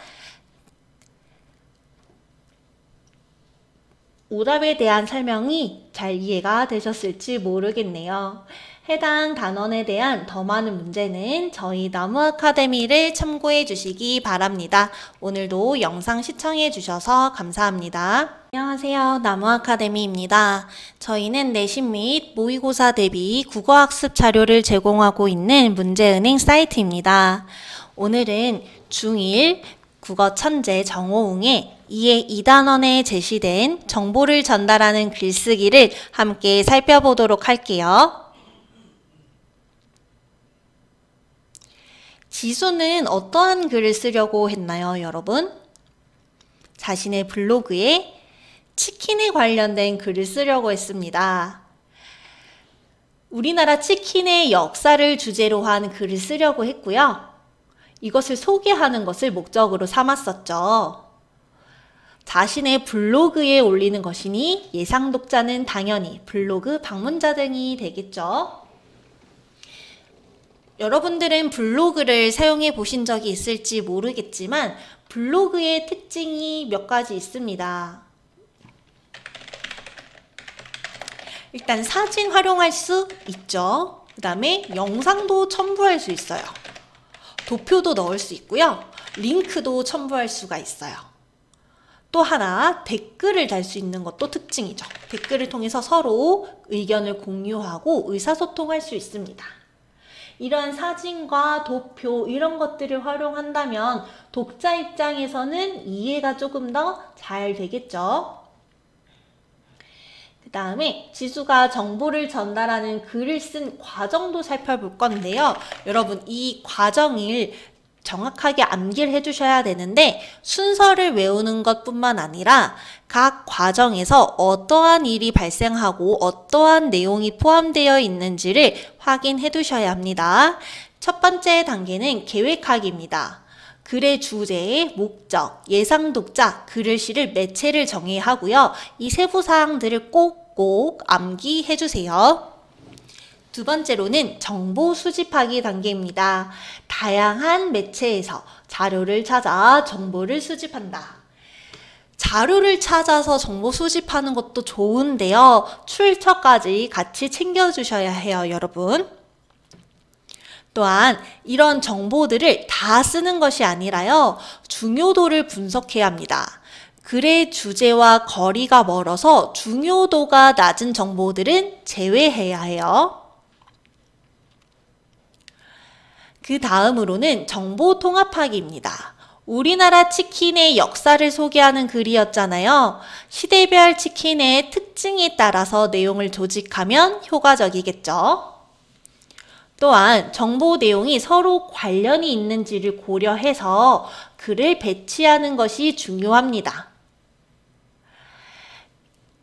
오답에 대한 설명이 잘 이해가 되셨을지 모르겠네요. 해당 단원에 대한 더 많은 문제는 저희 나무 아카데미를 참고해 주시기 바랍니다. 오늘도 영상 시청해 주셔서 감사합니다. 안녕하세요. 나무 아카데미입니다. 저희는 내신 및 모의고사 대비 국어학습 자료를 제공하고 있는 문제은행 사이트입니다. 오늘은 중1 국어 천재 정호웅의 2의 2단원에 제시된 정보를 전달하는 글쓰기를 함께 살펴보도록 할게요. 지수는 어떠한 글을 쓰려고 했나요, 여러분? 자신의 블로그에 치킨에 관련된 글을 쓰려고 했습니다. 우리나라 치킨의 역사를 주제로 한 글을 쓰려고 했고요. 이것을 소개하는 것을 목적으로 삼았었죠. 자신의 블로그에 올리는 것이니 예상 독자는 당연히 블로그 방문자 등이 되겠죠. 여러분들은 블로그를 사용해 보신 적이 있을지 모르겠지만 블로그의 특징이 몇 가지 있습니다. 일단 사진 활용할 수 있죠. 그 다음에 영상도 첨부할 수 있어요. 도표도 넣을 수 있고요. 링크도 첨부할 수가 있어요. 또 하나, 댓글을 달 수 있는 것도 특징이죠. 댓글을 통해서 서로 의견을 공유하고 의사소통할 수 있습니다. 이런 사진과 도표 이런 것들을 활용한다면 독자 입장에서는 이해가 조금 더 잘 되겠죠. 그 다음에 지수가 정보를 전달하는 글을 쓴 과정도 살펴볼 건데요. 여러분 이 과정을 정확하게 암기를 해주셔야 되는데 순서를 외우는 것뿐만 아니라 각 과정에서 어떠한 일이 발생하고 어떠한 내용이 포함되어 있는지를 확인해 두셔야 합니다. 첫 번째 단계는 계획하기입니다. 글의 주제, 목적, 예상 독자, 글을 실을 매체를 정해야 하고요. 이 세부 사항들을 꼭꼭 암기해 주세요. 두 번째로는 정보 수집하기 단계입니다. 다양한 매체에서 자료를 찾아 정보를 수집한다. 자료를 찾아서 정보 수집하는 것도 좋은데요. 출처까지 같이 챙겨주셔야 해요, 여러분. 또한 이런 정보들을 다 쓰는 것이 아니라요. 중요도를 분석해야 합니다. 글의 주제와 거리가 멀어서 중요도가 낮은 정보들은 제외해야 해요. 그 다음으로는 정보 통합하기입니다. 우리나라 치킨의 역사를 소개하는 글이었잖아요. 시대별 치킨의 특징에 따라서 내용을 조직하면 효과적이겠죠. 또한 정보 내용이 서로 관련이 있는지를 고려해서 글을 배치하는 것이 중요합니다.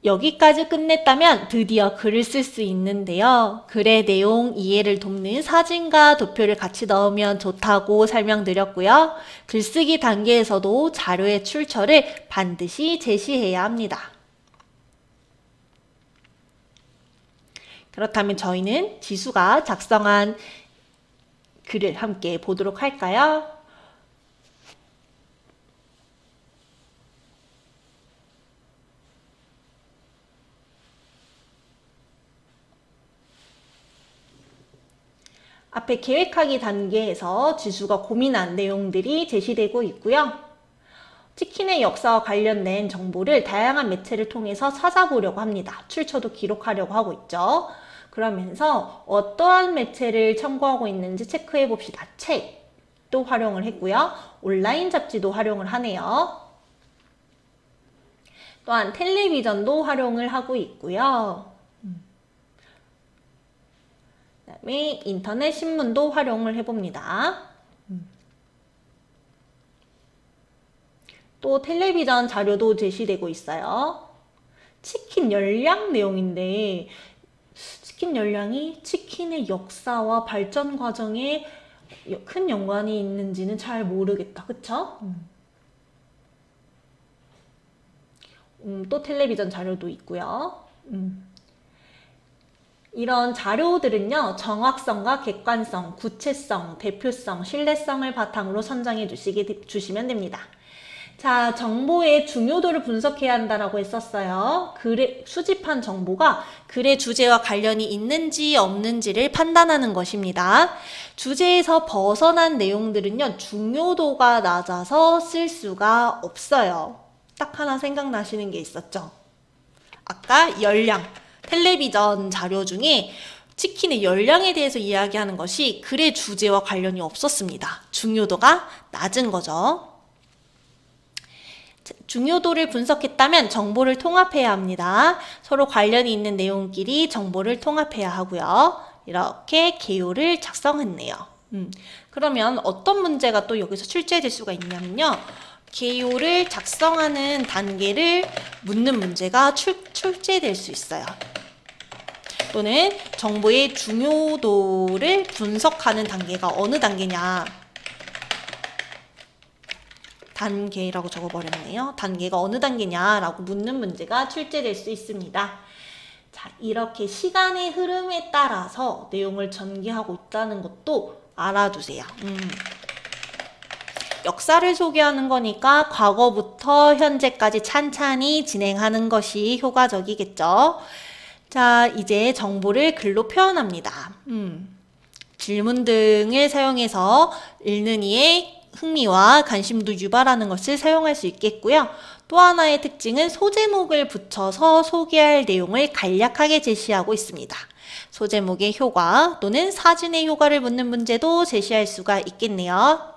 여기까지 끝냈다면 드디어 글을 쓸 수 있는데요. 글의 내용 이해를 돕는 사진과 도표를 같이 넣으면 좋다고 설명드렸고요. 글쓰기 단계에서도 자료의 출처를 반드시 제시해야 합니다. 그렇다면 저희는 지수가 작성한 글을 함께 보도록 할까요? 앞에 계획하기 단계에서 지수가 고민한 내용들이 제시되고 있고요. 치킨의 역사와 관련된 정보를 다양한 매체를 통해서 찾아보려고 합니다. 출처도 기록하려고 하고 있죠. 그러면서 어떠한 매체를 참고하고 있는지 체크해 봅시다. 책도 활용을 했고요. 온라인 잡지도 활용을 하네요. 또한 텔레비전도 활용을 하고 있고요. 그다음에 인터넷 신문도 활용을 해봅니다. 또 텔레비전 자료도 제시되고 있어요. 치킨 열량 내용인데 치킨 열량이 치킨의 역사와 발전 과정에 큰 연관이 있는지는 잘 모르겠다. 그쵸? 또 텔레비전 자료도 있고요. 이런 자료들은요, 정확성과 객관성, 구체성, 대표성, 신뢰성을 바탕으로 선정해 주시면 됩니다. 자, 정보의 중요도를 분석해야 한다라고 했었어요. 글의 수집한 정보가 글의 주제와 관련이 있는지 없는지를 판단하는 것입니다. 주제에서 벗어난 내용들은요, 중요도가 낮아서 쓸 수가 없어요. 딱 하나 생각나시는 게 있었죠? 아까 열량. 텔레비전 자료 중에 치킨의 열량에 대해서 이야기하는 것이 글의 주제와 관련이 없었습니다. 중요도가 낮은 거죠. 중요도를 분석했다면 정보를 통합해야 합니다. 서로 관련이 있는 내용끼리 정보를 통합해야 하고요. 이렇게 개요를 작성했네요. 그러면 어떤 문제가 또 여기서 출제될 수가 있냐면요. 개요를 작성하는 단계를 묻는 문제가 출제될 수 있어요. 또는 정보의 중요도를 분석하는 단계가 어느 단계냐. 단계라고 적어버렸네요. 단계가 어느 단계냐라고 묻는 문제가 출제될 수 있습니다. 자, 이렇게 시간의 흐름에 따라서 내용을 전개하고 있다는 것도 알아두세요. 역사를 소개하는 거니까 과거부터 현재까지 찬찬히 진행하는 것이 효과적이겠죠. 자, 이제 정보를 글로 표현합니다. 질문 등을 사용해서 읽는 이의 흥미와 관심도 유발하는 것을 사용할 수 있겠고요. 또 하나의 특징은 소제목을 붙여서 소개할 내용을 간략하게 제시하고 있습니다. 소제목의 효과 또는 사진의 효과를 묻는 문제도 제시할 수가 있겠네요.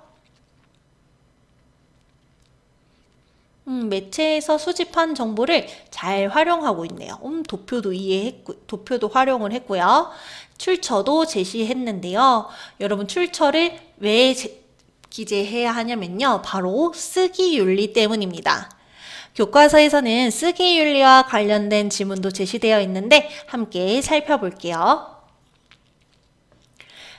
매체에서 수집한 정보를 잘 활용하고 있네요. 도표도 도표도 활용을 했고요. 출처도 제시했는데요. 여러분 출처를 왜 기재해야 하냐면요. 바로 쓰기 윤리 때문입니다. 교과서에서는 쓰기 윤리와 관련된 지문도 제시되어 있는데 함께 살펴볼게요.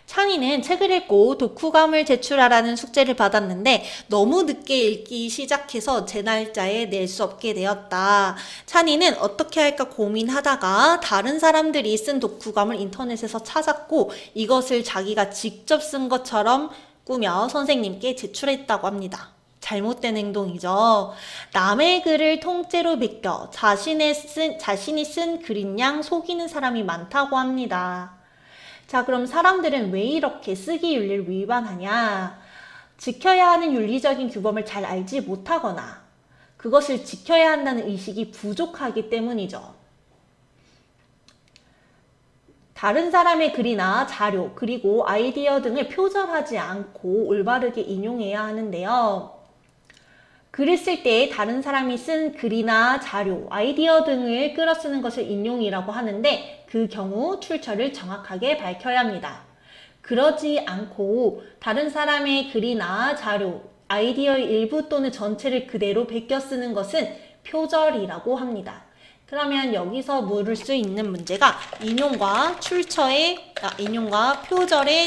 찬이는 책을 읽고 독후감을 제출하라는 숙제를 받았는데 너무 늦게 읽기 시작해서 제 날짜에 낼 수 없게 되었다. 찬이는 어떻게 할까 고민하다가 다른 사람들이 쓴 독후감을 인터넷에서 찾았고 이것을 자기가 직접 쓴 것처럼 꾸며 선생님께 제출했다고 합니다. 잘못된 행동이죠. 남의 글을 통째로 베껴 자신이 쓴 글인 양 속이는 사람이 많다고 합니다. 자, 그럼 사람들은 왜 이렇게 쓰기 윤리를 위반하냐? 지켜야 하는 윤리적인 규범을 잘 알지 못하거나 그것을 지켜야 한다는 의식이 부족하기 때문이죠. 다른 사람의 글이나 자료, 그리고 아이디어 등을 표절하지 않고 올바르게 인용해야 하는데요. 글을 쓸 때 다른 사람이 쓴 글이나 자료, 아이디어 등을 끌어쓰는 것을 인용이라고 하는데 그 경우 출처를 정확하게 밝혀야 합니다. 그러지 않고 다른 사람의 글이나 자료, 아이디어의 일부 또는 전체를 그대로 베껴 쓰는 것은 표절이라고 합니다. 그러면 여기서 물을 수 있는 문제가 인용과 표절의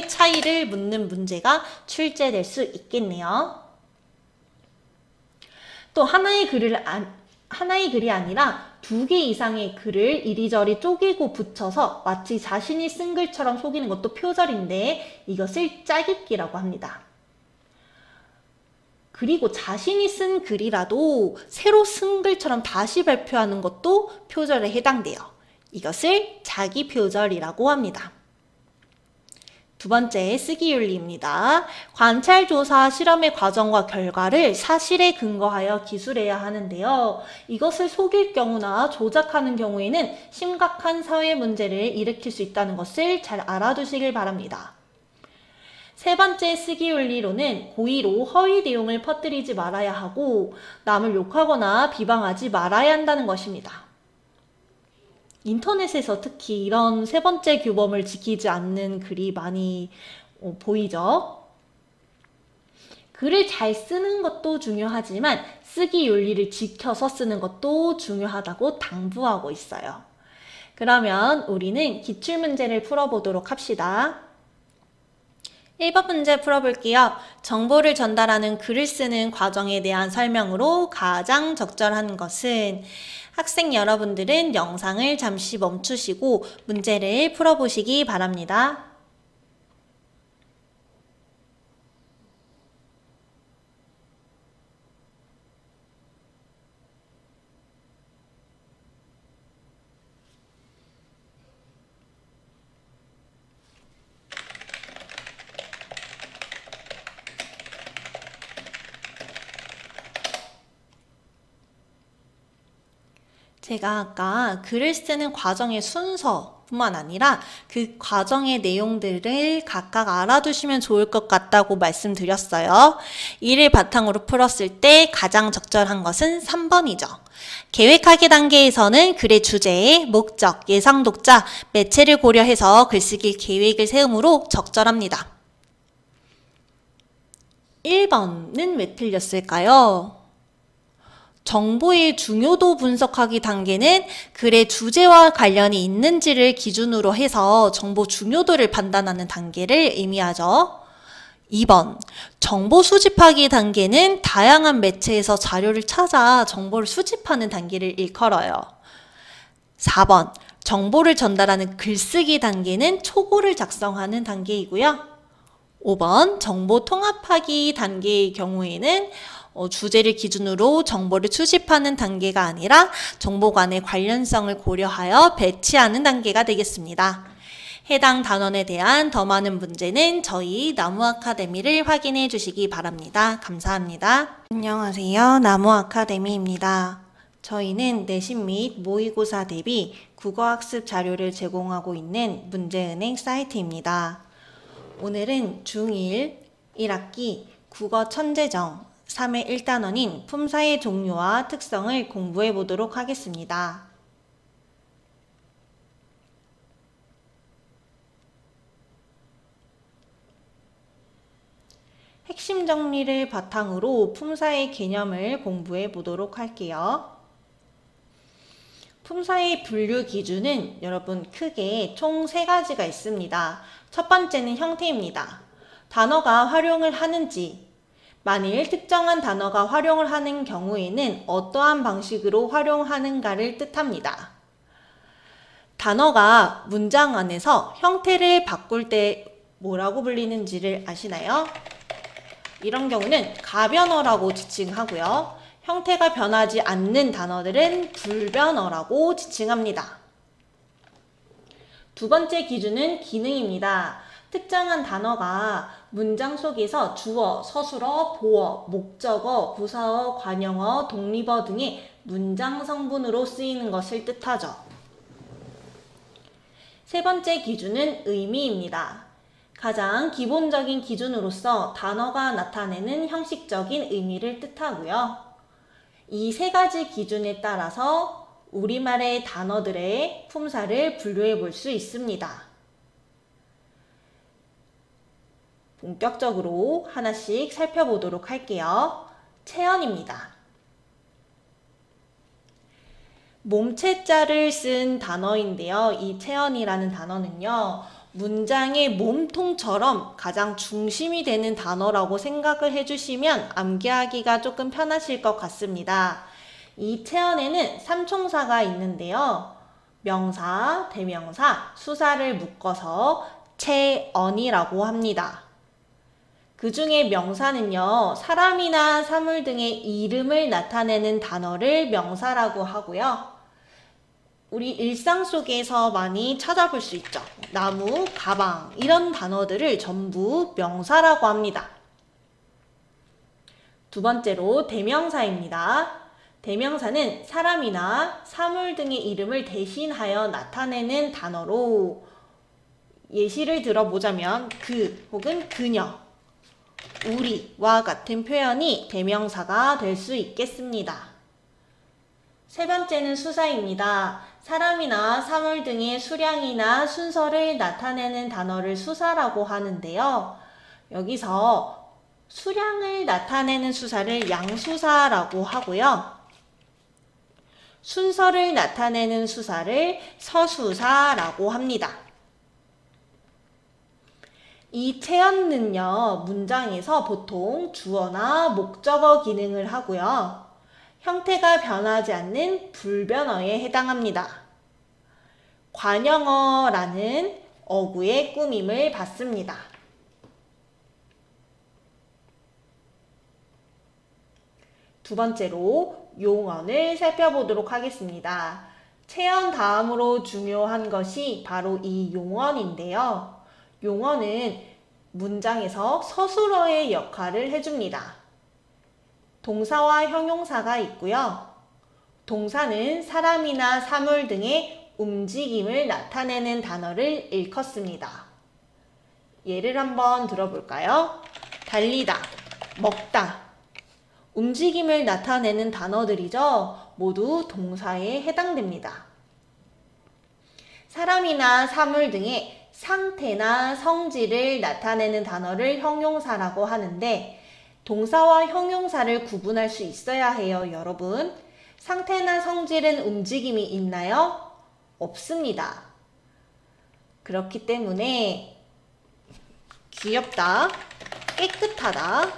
차이를 묻는 문제가 출제될 수 있겠네요. 또 하나의 글이 아니라 2개 이상의 글을 이리저리 쪼개고 붙여서 마치 자신이 쓴 글처럼 속이는 것도 표절인데 이것을 짜깁기라고 합니다. 그리고 자신이 쓴 글이라도 새로 쓴 글처럼 다시 발표하는 것도 표절에 해당돼요. 이것을 자기 표절이라고 합니다. 두 번째, 쓰기윤리입니다. 관찰조사 실험의 과정과 결과를 사실에 근거하여 기술해야 하는데요. 이것을 속일 경우나 조작하는 경우에는 심각한 사회 문제를 일으킬 수 있다는 것을 잘 알아두시길 바랍니다. 세 번째 쓰기윤리로는 고의로 허위 내용을 퍼뜨리지 말아야 하고 남을 욕하거나 비방하지 말아야 한다는 것입니다. 인터넷에서 특히 이런 세 번째 규범을 지키지 않는 글이 많이 보이죠. 글을 잘 쓰는 것도 중요하지만 쓰기 윤리를 지켜서 쓰는 것도 중요하다고 당부하고 있어요. 그러면 우리는 기출문제를 풀어보도록 합시다. 1번 문제 풀어볼게요. 정보를 전달하는 글을 쓰는 과정에 대한 설명으로 가장 적절한 것은 학생 여러분들은 영상을 잠시 멈추시고 문제를 풀어보시기 바랍니다. 제가 아까 글을 쓰는 과정의 순서뿐만 아니라 그 과정의 내용들을 각각 알아두시면 좋을 것 같다고 말씀드렸어요. 이를 바탕으로 풀었을 때 가장 적절한 것은 3번이죠. 계획하기 단계에서는 글의 주제, 목적, 예상 독자, 매체를 고려해서 글쓰기 계획을 세우므로 적절합니다. 1번은 왜 틀렸을까요? 정보의 중요도 분석하기 단계는 글의 주제와 관련이 있는지를 기준으로 해서 정보 중요도를 판단하는 단계를 의미하죠. 2번, 정보 수집하기 단계는 다양한 매체에서 자료를 찾아 정보를 수집하는 단계를 일컬어요. 4번, 정보를 전달하는 글쓰기 단계는 초고를 작성하는 단계이고요. 5번, 정보 통합하기 단계의 경우에는 주제를 기준으로 정보를 수집하는 단계가 아니라 정보 간의 관련성을 고려하여 배치하는 단계가 되겠습니다. 해당 단원에 대한 더 많은 문제는 저희 나무아카데미를 확인해 주시기 바랍니다. 감사합니다. 안녕하세요. 나무아카데미입니다. 저희는 내신 및 모의고사 대비 국어학습 자료를 제공하고 있는 문제은행 사이트입니다. 오늘은 중1 1학기 국어 천재정 3회 1단원인 품사의 종류와 특성을 공부해 보도록 하겠습니다. 핵심 정리를 바탕으로 품사의 개념을 공부해 보도록 할게요. 품사의 분류 기준은 여러분 크게 총 3가지가 있습니다. 첫 번째는 형태입니다. 단어가 활용을 하는지, 만일 특정한 단어가 활용을 하는 경우에는 어떠한 방식으로 활용하는가를 뜻합니다. 단어가 문장 안에서 형태를 바꿀 때 뭐라고 불리는지를 아시나요? 이런 경우는 가변어라고 지칭하고요. 형태가 변하지 않는 단어들은 불변어라고 지칭합니다. 두 번째 기준은 기능입니다. 특정한 단어가 문장 속에서 주어, 서술어, 보어, 목적어, 부사어, 관용어, 독립어 등의 문장 성분으로 쓰이는 것을 뜻하죠. 세 번째 기준은 의미입니다. 가장 기본적인 기준으로서 단어가 나타내는 형식적인 의미를 뜻하고요. 이 세 가지 기준에 따라서 우리말의 단어들의 품사를 분류해 볼 수 있습니다. 본격적으로 하나씩 살펴보도록 할게요. 체언입니다. 몸체자를 쓴 단어인데요. 이 체언이라는 단어는요, 문장의 몸통처럼 가장 중심이 되는 단어라고 생각을 해주시면 암기하기가 조금 편하실 것 같습니다. 이 체언에는 삼총사가 있는데요. 명사, 대명사, 수사를 묶어서 체언이라고 합니다. 그 중에 명사는요, 사람이나 사물 등의 이름을 나타내는 단어를 명사라고 하고요. 우리 일상 속에서 많이 찾아볼 수 있죠. 나무, 가방 이런 단어들을 전부 명사라고 합니다. 두 번째로 대명사입니다. 대명사는 사람이나 사물 등의 이름을 대신하여 나타내는 단어로 예시를 들어보자면 그 혹은 그녀, 우리와 같은 표현이 대명사가 될 수 있겠습니다. 세 번째는 수사입니다. 사람이나 사물 등의 수량이나 순서를 나타내는 단어를 수사라고 하는데요. 여기서 수량을 나타내는 수사를 양수사라고 하고요. 순서를 나타내는 수사를 서수사라고 합니다. 이 체언는요, 문장에서 보통 주어나 목적어 기능을 하고요. 형태가 변하지 않는 불변어에 해당합니다. 관형어라는 어구의 꾸밈을 받습니다. 두 번째로 용언을 살펴보도록 하겠습니다. 체언 다음으로 중요한 것이 바로 이 용언인데요. 용언은 문장에서 서술어의 역할을 해줍니다. 동사와 형용사가 있고요. 동사는 사람이나 사물 등의 움직임을 나타내는 단어를 일컫습니다. 예를 한번 들어볼까요? 달리다, 먹다. 움직임을 나타내는 단어들이죠. 모두 동사에 해당됩니다. 사람이나 사물 등의 상태나 성질을 나타내는 단어를 형용사라고 하는데 동사와 형용사를 구분할 수 있어야 해요, 여러분. 상태나 성질은 움직임이 있나요? 없습니다. 그렇기 때문에 귀엽다, 깨끗하다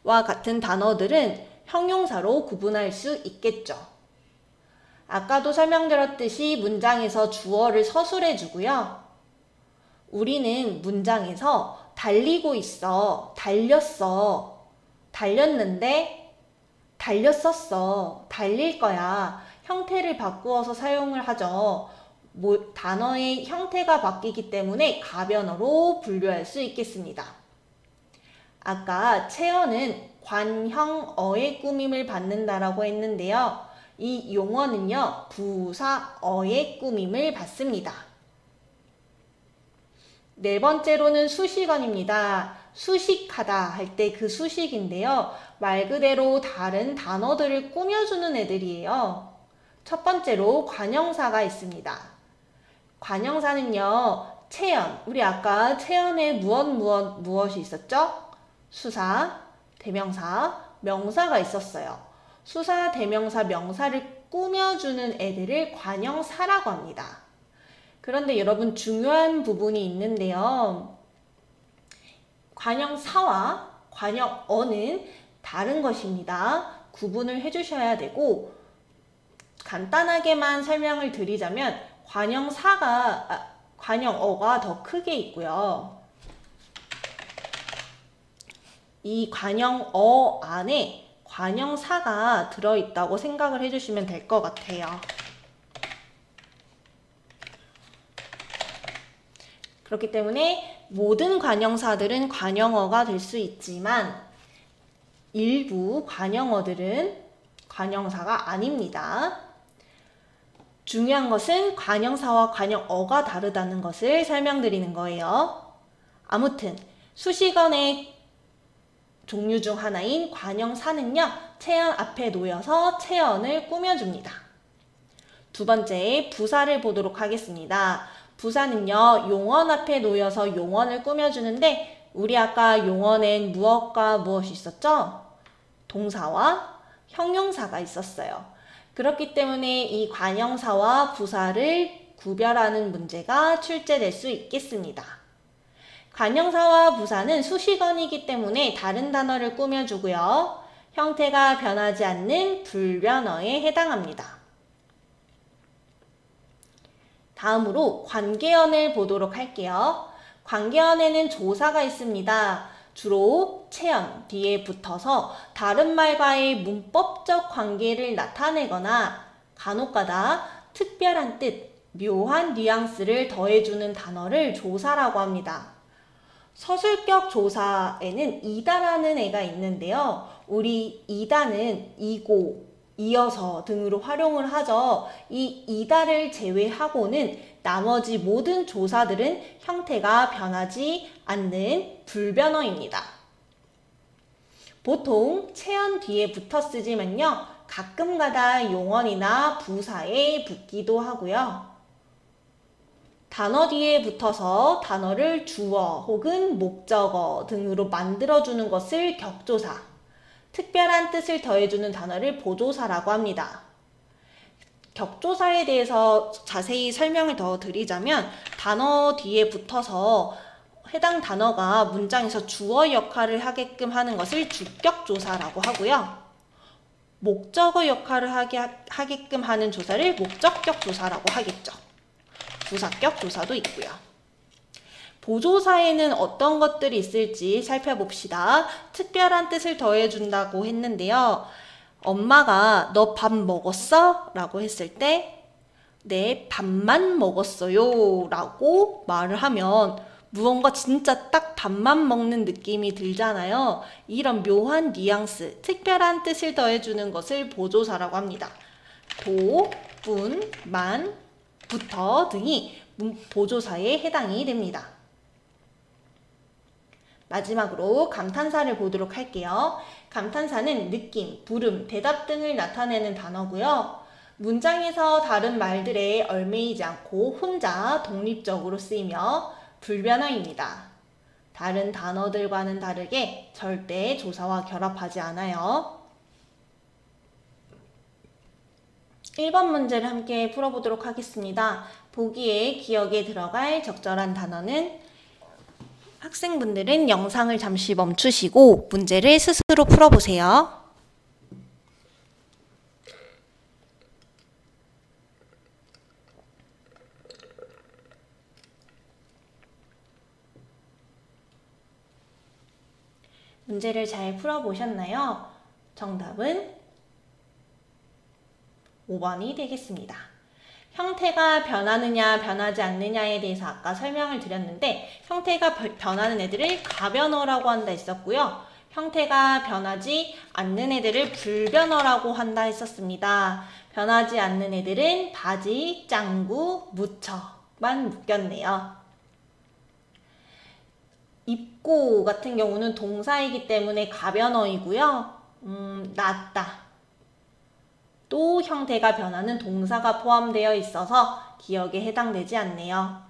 와 같은 단어들은 형용사로 구분할 수 있겠죠. 아까도 설명드렸듯이 문장에서 주어를 서술해 주고요. 우리는 문장에서 달리고 있어, 달렸어, 달렸는데, 달렸었어, 달릴 거야 형태를 바꾸어서 사용을 하죠. 단어의 형태가 바뀌기 때문에 가변어로 분류할 수 있겠습니다. 아까 체언은 관형어의 꾸밈을 받는다라고 했는데요. 이 용어는요, 부사어의 꾸밈을 받습니다. 네 번째로는 수식어입니다. 수식하다 할 때 그 수식인데요. 말 그대로 다른 단어들을 꾸며주는 애들이에요. 첫 번째로 관형사가 있습니다. 관형사는요, 체언, 우리 아까 체언에 무엇이 있었죠? 수사, 대명사, 명사가 있었어요. 수사, 대명사, 명사를 꾸며주는 애들을 관형사라고 합니다. 그런데 여러분 중요한 부분이 있는데요. 관형사와 관형어는 다른 것입니다. 구분을 해주셔야 되고 간단하게만 설명을 드리자면 관형어가 더 크게 있고요. 이 관형어 안에 관형사가 들어있다고 생각을 해주시면 될 것 같아요. 그렇기 때문에 모든 관형사들은 관형어가 될 수 있지만 일부 관형어들은 관형사가 아닙니다. 중요한 것은 관형사와 관형어가 다르다는 것을 설명드리는 거예요. 아무튼 수식어의 종류 중 하나인 관형사는요, 체언 앞에 놓여서 체언을 꾸며줍니다. 두 번째, 부사를 보도록 하겠습니다. 부사는요, 용언 앞에 놓여서 용언을 꾸며주는데 우리 아까 용언엔 무엇과 무엇이 있었죠? 동사와 형용사가 있었어요. 그렇기 때문에 이 관형사와 부사를 구별하는 문제가 출제될 수 있겠습니다. 관형사와 부사는 수식어이기 때문에 다른 단어를 꾸며주고요. 형태가 변하지 않는 불변어에 해당합니다. 다음으로 관계언을 보도록 할게요. 관계언에는 조사가 있습니다. 주로 체언 뒤에 붙어서 다른 말과의 문법적 관계를 나타내거나 간혹가다 특별한 뜻, 묘한 뉘앙스를 더해주는 단어를 조사라고 합니다. 서술격 조사에는 이다라는 애가 있는데요. 우리 이다는 이고, 이어서 등으로 활용을 하죠. 이 이다를 제외하고는 나머지 모든 조사들은 형태가 변하지 않는 불변어입니다. 보통 체언 뒤에 붙어 쓰지만요, 가끔가다 용언이나 부사에 붙기도 하고요. 단어 뒤에 붙어서 단어를 주어 혹은 목적어 등으로 만들어주는 것을 격조사, 특별한 뜻을 더해주는 단어를 보조사라고 합니다. 격조사에 대해서 자세히 설명을 더 드리자면 단어 뒤에 붙어서 해당 단어가 문장에서 주어 역할을 하게끔 하는 것을 주격조사라고 하고요. 목적어 역할을 하게끔 하는 조사를 목적격 조사라고 하겠죠. 부사격 조사도 있고요. 보조사에는 어떤 것들이 있을지 살펴봅시다. 특별한 뜻을 더해준다고 했는데요. 엄마가 너 밥 먹었어? 라고 했을 때 네, 밥만 먹었어요 라고 말을 하면 무언가 진짜 딱 밥만 먹는 느낌이 들잖아요. 이런 묘한 뉘앙스, 특별한 뜻을 더해주는 것을 보조사라고 합니다. 도, 분, 만, 부터 등이 보조사에 해당이 됩니다. 마지막으로 감탄사를 보도록 할게요. 감탄사는 느낌, 부름, 대답 등을 나타내는 단어고요. 문장에서 다른 말들에 얽매이지 않고 혼자 독립적으로 쓰이며 불변어입니다. 다른 단어들과는 다르게 절대 조사와 결합하지 않아요. 1번 문제를 함께 풀어보도록 하겠습니다. 보기에 기억에 들어갈 적절한 단어는 학생분들은 영상을 잠시 멈추시고 문제를 스스로 풀어보세요. 문제를 잘 풀어보셨나요? 정답은 5번이 되겠습니다. 형태가 변하느냐 변하지 않느냐에 대해서 아까 설명을 드렸는데 형태가 변하는 애들을 가변어라고 한다 했었고요. 형태가 변하지 않는 애들을 불변어라고 한다 했었습니다. 변하지 않는 애들은 바지, 짱구, 무쳐만 묶였네요. 입고 같은 경우는 동사이기 때문에 가변어이고요. 낫다. 또 형태가 변하는 동사가 포함되어 있어서 기억에 해당되지 않네요.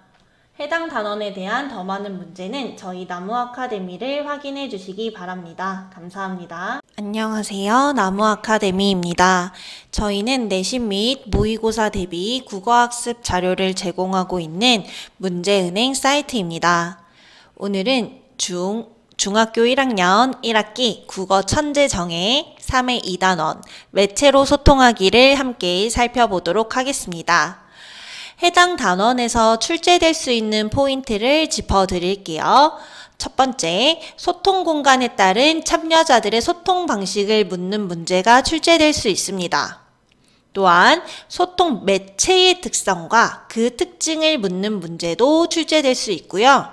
해당 단원에 대한 더 많은 문제는 저희 나무 아카데미를 확인해 주시기 바랍니다. 감사합니다. 안녕하세요. 나무 아카데미입니다. 저희는 내신 및 모의고사 대비 국어학습 자료를 제공하고 있는 문제은행 사이트입니다. 오늘은 중학교 1학년 1학기 국어 천재정의 3의 2단원 매체로 소통하기를 함께 살펴보도록 하겠습니다. 해당 단원에서 출제될 수 있는 포인트를 짚어드릴게요. 첫 번째, 소통 공간에 따른 참여자들의 소통 방식을 묻는 문제가 출제될 수 있습니다. 또한 소통 매체의 특성과 그 특징을 묻는 문제도 출제될 수 있고요.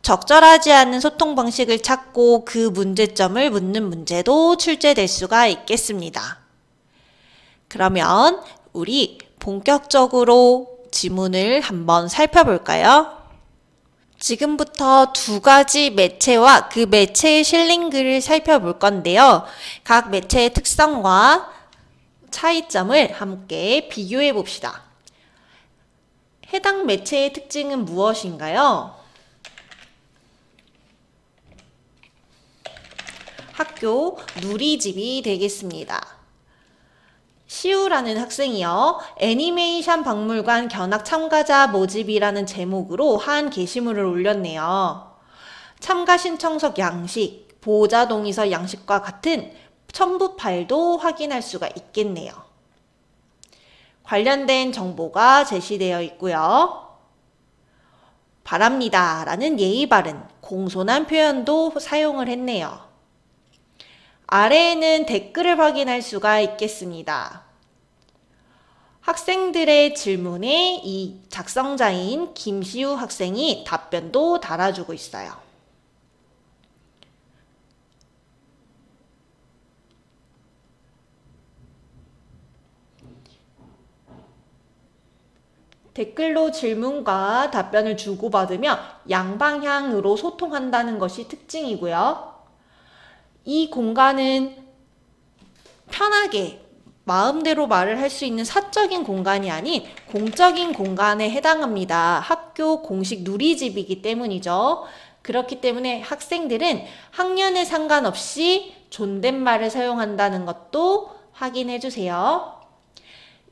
적절하지 않은 소통 방식을 찾고 그 문제점을 묻는 문제도 출제될 수가 있겠습니다. 그러면 우리 본격적으로 지문을 한번 살펴볼까요? 지금부터 두 가지 매체와 그 매체에 실린 글을 살펴볼 건데요. 각 매체의 특성과 차이점을 함께 비교해 봅시다. 해당 매체의 특징은 무엇인가요? 학교 누리집이 되겠습니다. 시우라는 학생이요. 애니메이션 박물관 견학 참가자 모집이라는 제목으로 한 게시물을 올렸네요. 참가 신청서 양식, 보호자 동의서 양식과 같은 첨부 파일도 확인할 수가 있겠네요. 관련된 정보가 제시되어 있고요. 바랍니다 라는 예의 바른 공손한 표현도 사용을 했네요. 아래에는 댓글을 확인할 수가 있겠습니다. 학생들의 질문에 이 작성자인 김시우 학생이 답변도 달아주고 있어요. 댓글로 질문과 답변을 주고받으며 양방향으로 소통한다는 것이 특징이고요. 이 공간은 편하게 마음대로 말을 할 수 있는 사적인 공간이 아닌 공적인 공간에 해당합니다. 학교 공식 누리집이기 때문이죠. 그렇기 때문에 학생들은 학년에 상관없이 존댓말을 사용한다는 것도 확인해 주세요.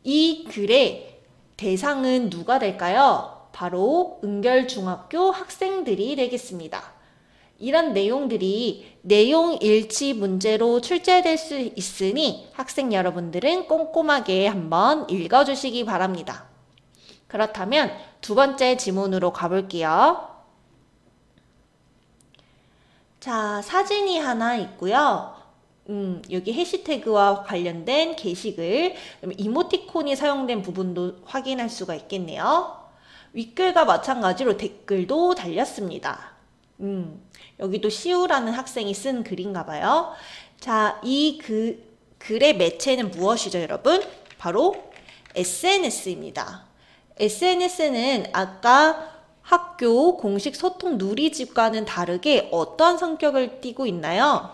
이 글의 대상은 누가 될까요? 바로 은결중학교 학생들이 되겠습니다. 이런 내용들이 내용 일치 문제로 출제될 수 있으니 학생 여러분들은 꼼꼼하게 한번 읽어주시기 바랍니다. 그렇다면 두 번째 지문으로 가볼게요. 자, 사진이 하나 있고요. 여기 해시태그와 관련된 게시글, 이모티콘이 사용된 부분도 확인할 수가 있겠네요. 윗글과 마찬가지로 댓글도 달렸습니다. 여기도 시우라는 학생이 쓴 글인가 봐요. 자, 이 글의 매체는 무엇이죠, 여러분? 바로 SNS입니다. SNS는 아까 학교 공식 소통 누리집과는 다르게 어떤 성격을 띠고 있나요?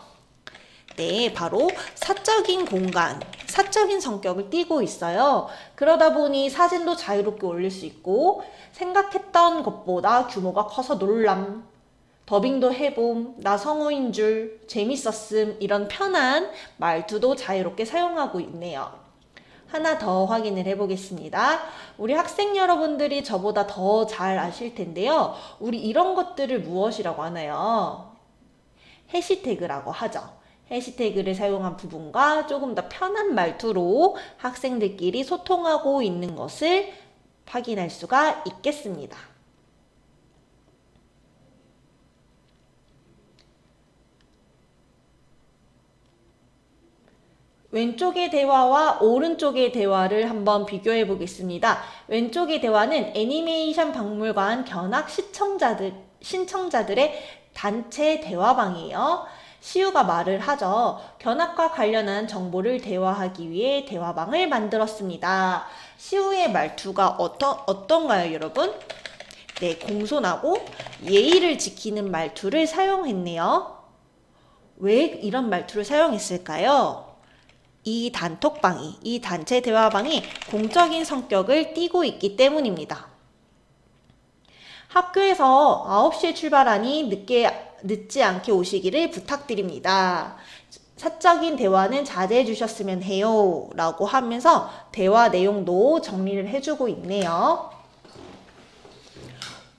네, 바로 사적인 공간, 사적인 성격을 띠고 있어요. 그러다 보니 사진도 자유롭게 올릴 수 있고 생각했던 것보다 규모가 커서 놀람, 더빙도 해봄, 나 성우인 줄, 재밌었음 이런 편한 말투도 자유롭게 사용하고 있네요. 하나 더 확인을 해보겠습니다. 우리 학생 여러분들이 저보다 더 잘 아실 텐데요. 우리 이런 것들을 무엇이라고 하나요? 해시태그라고 하죠. 해시태그를 사용한 부분과 조금 더 편한 말투로 학생들끼리 소통하고 있는 것을 확인할 수가 있겠습니다. 왼쪽의 대화와 오른쪽의 대화를 한번 비교해 보겠습니다. 왼쪽의 대화는 애니메이션 박물관 견학 신청자들의 단체 대화방이에요. 시우가 말을 하죠. 견학과 관련한 정보를 대화하기 위해 대화방을 만들었습니다. 시우의 말투가 어떤가요, 여러분? 네, 공손하고 예의를 지키는 말투를 사용했네요. 왜 이런 말투를 사용했을까요? 이 단톡방이, 이 단체 대화방이 공적인 성격을 띠고 있기 때문입니다. 학교에서 9시에 출발하니 늦지 않게 오시기를 부탁드립니다. 사적인 대화는 자제해 주셨으면 해요 라고 하면서 대화 내용도 정리를 해주고 있네요.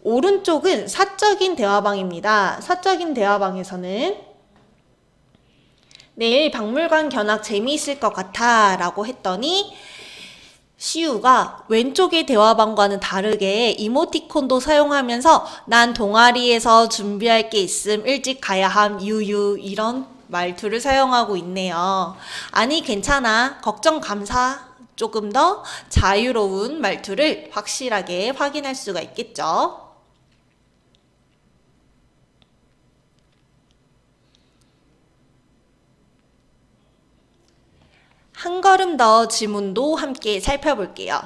오른쪽은 사적인 대화방입니다. 사적인 대화방에서는 내일 박물관 견학 재미있을 것 같아 라고 했더니 시우가 왼쪽의 대화방과는 다르게 이모티콘도 사용하면서 난 동아리에서 준비할 게 있음 일찍 가야 함 유유 이런 말투를 사용하고 있네요. 아니 괜찮아 걱정 감사 조금 더 자유로운 말투를 확실하게 확인할 수가 있겠죠. 한 걸음 더 지문도 함께 살펴볼게요.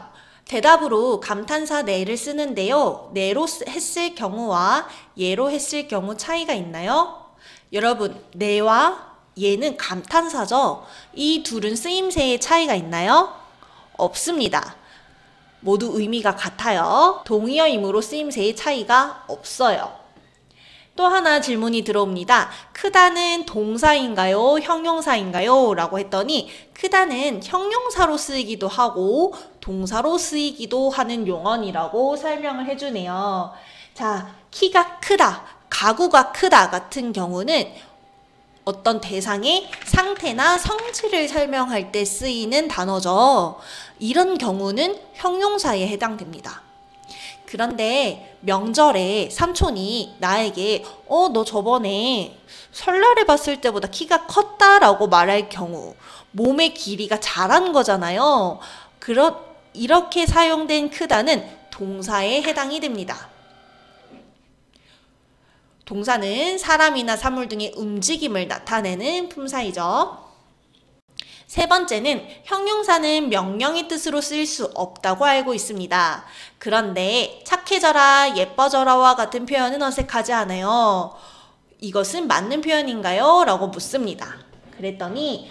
대답으로 감탄사 네를 쓰는데요. 네로 했을 경우와 예로 했을 경우 차이가 있나요? 여러분, 네와 예는 감탄사죠? 이 둘은 쓰임새의 차이가 있나요? 없습니다. 모두 의미가 같아요. 동의어이므로 쓰임새의 차이가 없어요. 또 하나 질문이 들어옵니다. 크다는 동사인가요? 형용사인가요? 라고 했더니 크다는 형용사로 쓰이기도 하고 동사로 쓰이기도 하는 용언이라고 설명을 해주네요. 자, 키가 크다, 가구가 크다 같은 경우는 어떤 대상의 상태나 성질을 설명할 때 쓰이는 단어죠. 이런 경우는 형용사에 해당됩니다. 그런데 명절에 삼촌이 나에게 너 저번에 설날에 봤을 때보다 키가 컸다라고 말할 경우 몸의 길이가 자란 거잖아요. 이렇게 사용된 크다는 동사에 해당이 됩니다. 동사는 사람이나 사물 등의 움직임을 나타내는 품사이죠. 세 번째는 형용사는 명령의 뜻으로 쓰일 수 없다고 알고 있습니다. 그런데 착해져라, 예뻐져라와 같은 표현은 어색하지 않아요. 이것은 맞는 표현인가요? 라고 묻습니다. 그랬더니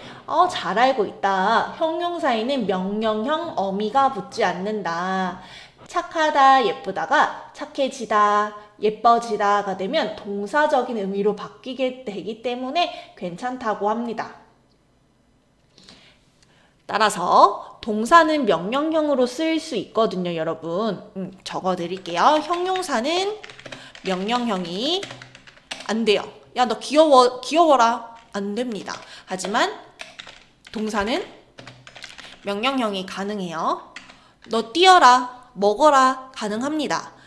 잘 알고 있다. 형용사에는 명령형 어미가 붙지 않는다. 착하다, 예쁘다가 착해지다, 예뻐지다가 되면 동사적인 의미로 바뀌게 되기 때문에 괜찮다고 합니다. 따라서 동사는 명령형으로 쓰일 수 있거든요, 여러분. 적어드릴게요. 형용사는 명령형이 안 돼요. 야, 너 귀여워라. 안 됩니다. 하지만 동사는 명령형이 가능해요. 너 뛰어라, 먹어라 가능합니다.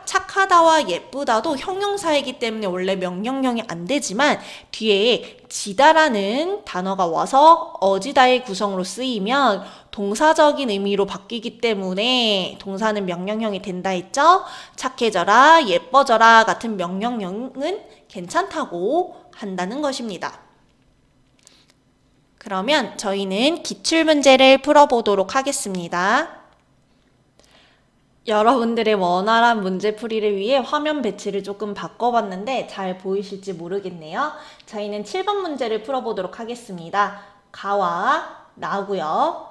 착하다와 예쁘다도 형용사이기 때문에 원래 명령형이 안 되지만 뒤에 지다라는 단어가 와서 어지다의 구성으로 쓰이면 동사적인 의미로 바뀌기 때문에 동사는 명령형이 된다 했죠? 착해져라, 예뻐져라 같은 명령형은 괜찮다고 한다는 것입니다. 그러면 저희는 기출문제를 풀어보도록 하겠습니다. 여러분들의 원활한 문제풀이를 위해 화면 배치를 조금 바꿔봤는데 잘 보이실지 모르겠네요. 저희는 7번 문제를 풀어보도록 하겠습니다. 가와 나고요.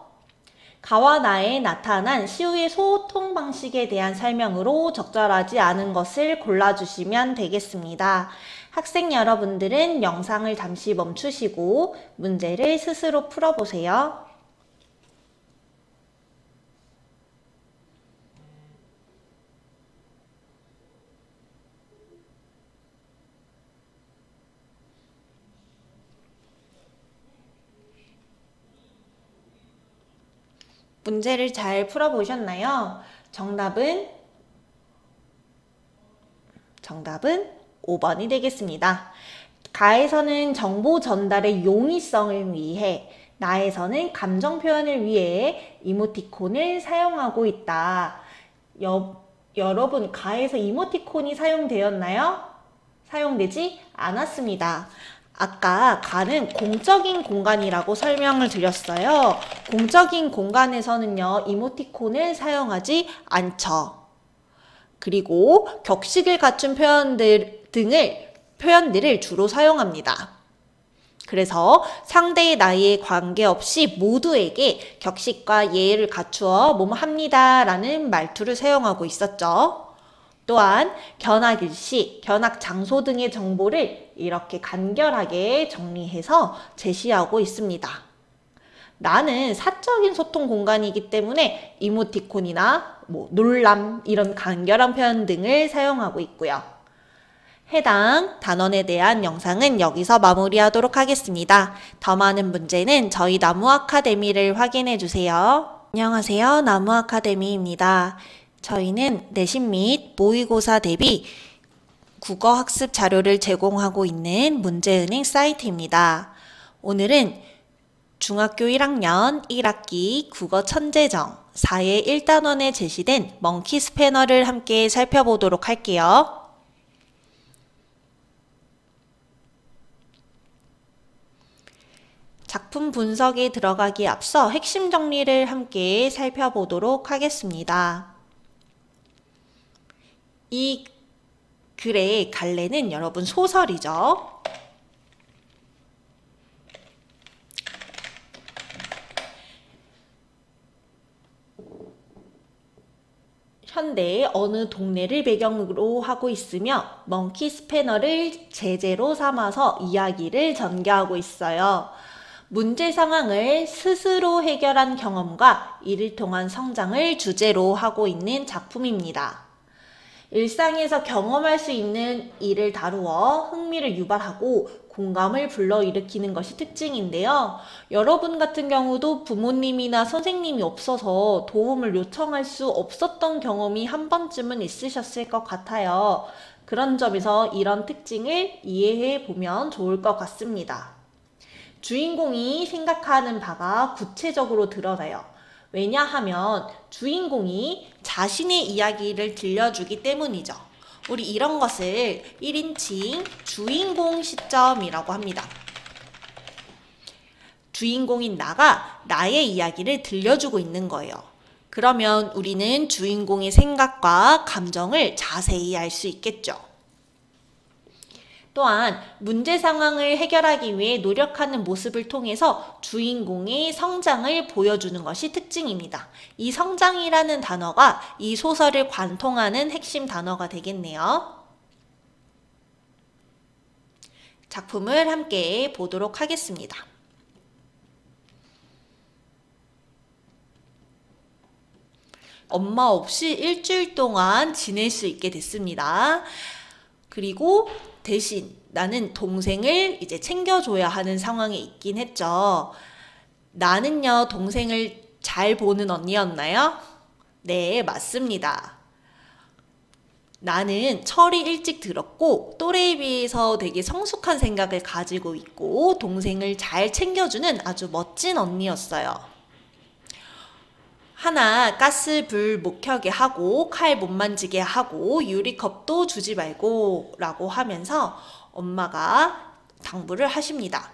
가와 나에 나타난 시우의 소통 방식에 대한 설명으로 적절하지 않은 것을 골라주시면 되겠습니다. 학생 여러분들은 영상을 잠시 멈추시고 문제를 스스로 풀어보세요. 문제를 잘 풀어보셨나요? 정답은 5번이 되겠습니다. 가에서는 정보 전달의 용이성을 위해, 나에서는 감정 표현을 위해 이모티콘을 사용하고 있다. 여러분, 가에서 이모티콘이 사용되었나요? 사용되지 않았습니다. 아까 가는 공적인 공간이라고 설명을 드렸어요. 공적인 공간에서는요, 이모티콘을 사용하지 않죠. 그리고 격식을 갖춘 표현들을 주로 사용합니다. 그래서 상대의 나이에 관계없이 모두에게 격식과 예의를 갖추어 뭐뭐합니다 라는 말투를 사용하고 있었죠. 또한 견학일시, 견학장소 등의 정보를 이렇게 간결하게 정리해서 제시하고 있습니다. 나는 사적인 소통 공간이기 때문에 이모티콘이나 놀람 이런 간결한 표현 등을 사용하고 있고요. 해당 단원에 대한 영상은 여기서 마무리하도록 하겠습니다. 더 많은 문제는 저희 나무아카데미를 확인해 주세요. 안녕하세요. 나무아카데미입니다. 저희는 내신 및 모의고사 대비 국어학습 자료를 제공하고 있는 문제은행 사이트입니다. 오늘은 중학교 1학년 1학기 국어 천재정 4의 1단원에 제시된 멍키 스패너를 함께 살펴보도록 할게요. 작품 분석에 들어가기 앞서 핵심 정리를 함께 살펴보도록 하겠습니다. 이 글의 갈래는 여러분 소설이죠. 현대 어느 동네를 배경으로 하고 있으며 멍키 스패너를 제재로 삼아서 이야기를 전개하고 있어요. 문제 상황을 스스로 해결한 경험과 이를 통한 성장을 주제로 하고 있는 작품입니다. 일상에서 경험할 수 있는 일을 다루어 흥미를 유발하고 공감을 불러일으키는 것이 특징인데요. 여러분 같은 경우도 부모님이나 선생님이 없어서 도움을 요청할 수 없었던 경험이 한 번쯤은 있으셨을 것 같아요. 그런 점에서 이런 특징을 이해해 보면 좋을 것 같습니다. 주인공이 생각하는 바가 구체적으로 드러나요. 왜냐하면 주인공이 자신의 이야기를 들려주기 때문이죠. 우리 이런 것을 1인칭 주인공 시점이라고 합니다. 주인공인 나가 나의 이야기를 들려주고 있는 거예요. 그러면 우리는 주인공의 생각과 감정을 자세히 알 수 있겠죠. 또한 문제 상황을 해결하기 위해 노력하는 모습을 통해서 주인공의 성장을 보여주는 것이 특징입니다. 이 성장이라는 단어가 이 소설을 관통하는 핵심 단어가 되겠네요. 작품을 함께 보도록 하겠습니다. 엄마 없이 일주일 동안 지낼 수 있게 됐습니다. 그리고 대신 나는 동생을 이제 챙겨줘야 하는 상황에 있긴 했죠. 나는요, 동생을 잘 보는 언니였나요? 네, 맞습니다. 나는 철이 일찍 들었고 또래에 비해서 되게 성숙한 생각을 가지고 있고 동생을 잘 챙겨주는 아주 멋진 언니였어요. 하나 가스 불 못 켜게 하고 칼 못 만지게 하고 유리컵도 주지 말고 라고 하면서 엄마가 당부를 하십니다.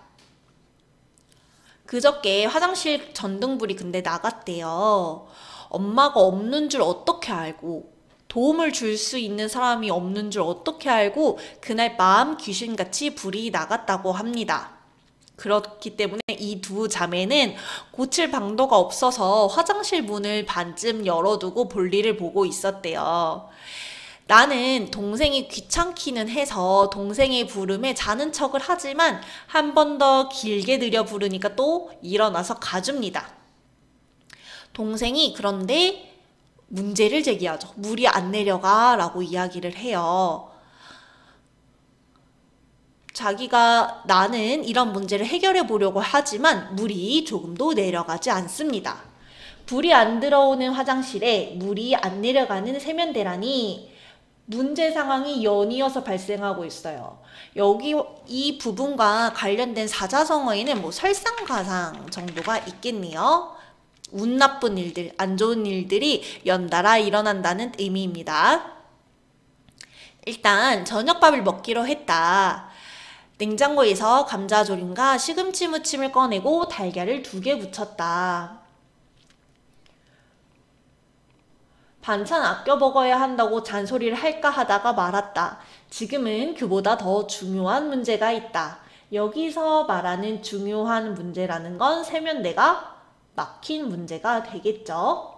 그저께 화장실 전등불이 근데 나갔대요. 엄마가 없는 줄 어떻게 알고 도움을 줄 수 있는 사람이 없는 줄 어떻게 알고 그날 밤 귀신같이 불이 나갔다고 합니다. 그렇기 때문에 이 두 자매는 고칠 방도가 없어서 화장실 문을 반쯤 열어두고 볼일을 보고 있었대요. 나는 동생이 귀찮기는 해서 동생의 부름에 자는 척을 하지만 한 번 더 길게 들여 부르니까 또 일어나서 가줍니다. 동생이 그런데 문제를 제기하죠. 물이 안 내려가 라고 이야기를 해요. 자기가 나는 이런 문제를 해결해 보려고 하지만 물이 조금도 내려가지 않습니다. 불이 안 들어오는 화장실에 물이 안 내려가는 세면대라니 문제 상황이 연이어서 발생하고 있어요. 여기 이 부분과 관련된 사자성어에는 뭐 설상가상 정도가 있겠네요. 운 나쁜 일들, 안 좋은 일들이 연달아 일어난다는 의미입니다. 일단 저녁밥을 먹기로 했다. 냉장고에서 감자조림과 시금치 무침을 꺼내고 달걀을 2개 부쳤다. 반찬 아껴 먹어야 한다고 잔소리를 할까 하다가 말았다. 지금은 그보다 더 중요한 문제가 있다. 여기서 말하는 중요한 문제라는 건 세면대가 막힌 문제가 되겠죠.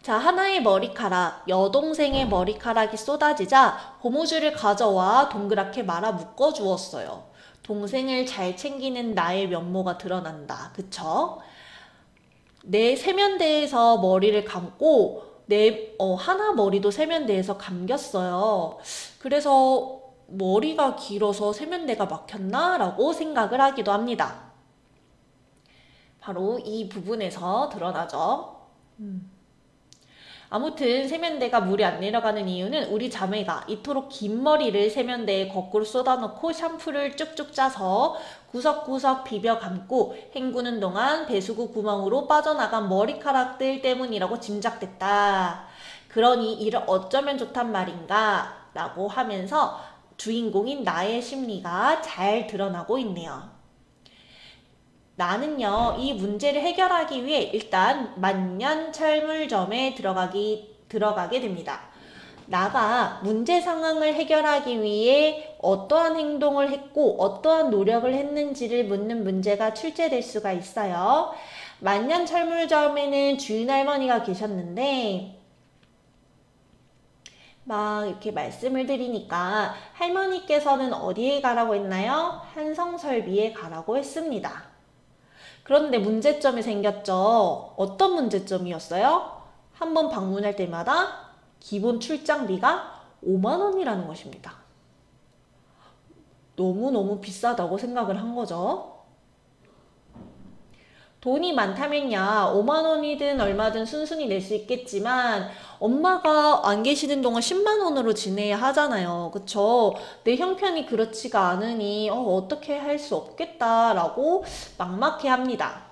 자, 하나의 머리카락, 여동생의 머리카락이 쏟아지자 고무줄을 가져와 동그랗게 말아 묶어 주었어요. 동생을 잘 챙기는 나의 면모가 드러난다. 그쵸? 내 세면대에서 머리를 감고 하나 머리도 세면대에서 감겼어요. 그래서 머리가 길어서 세면대가 막혔나? 라고 생각을 하기도 합니다. 바로 이 부분에서 드러나죠. 아무튼 세면대가 물이 안 내려가는 이유는 우리 자매가 이토록 긴 머리를 세면대에 거꾸로 쏟아놓고 샴푸를 쭉쭉 짜서 구석구석 비벼 감고 헹구는 동안 배수구 구멍으로 빠져나간 머리카락들 때문이라고 짐작됐다. 그러니 이를 어쩌면 좋단 말인가? 라고 하면서 주인공인 나의 심리가 잘 드러나고 있네요. 나는요, 이 문제를 해결하기 위해 일단 만년철물점에 들어가게 됩니다. 나가 문제 상황을 해결하기 위해 어떠한 행동을 했고 어떠한 노력을 했는지를 묻는 문제가 출제될 수가 있어요. 만년철물점에는 주인 할머니가 계셨는데 막 이렇게 말씀을 드리니까 할머니께서는 어디에 가라고 했나요? 한성설비에 가라고 했습니다. 그런데 문제점이 생겼죠. 어떤 문제점이었어요? 한 번 방문할 때마다 기본 출장비가 5만 원이라는 것입니다. 너무너무 비싸다고 생각을 한 거죠. 돈이 많다면야 5만 원이든 얼마든 순순히 낼 수 있겠지만 엄마가 안 계시는 동안 10만 원으로 지내야 하잖아요. 그쵸? 내 형편이 그렇지가 않으니 어떻게 할 수 없겠다라고 막막해 합니다.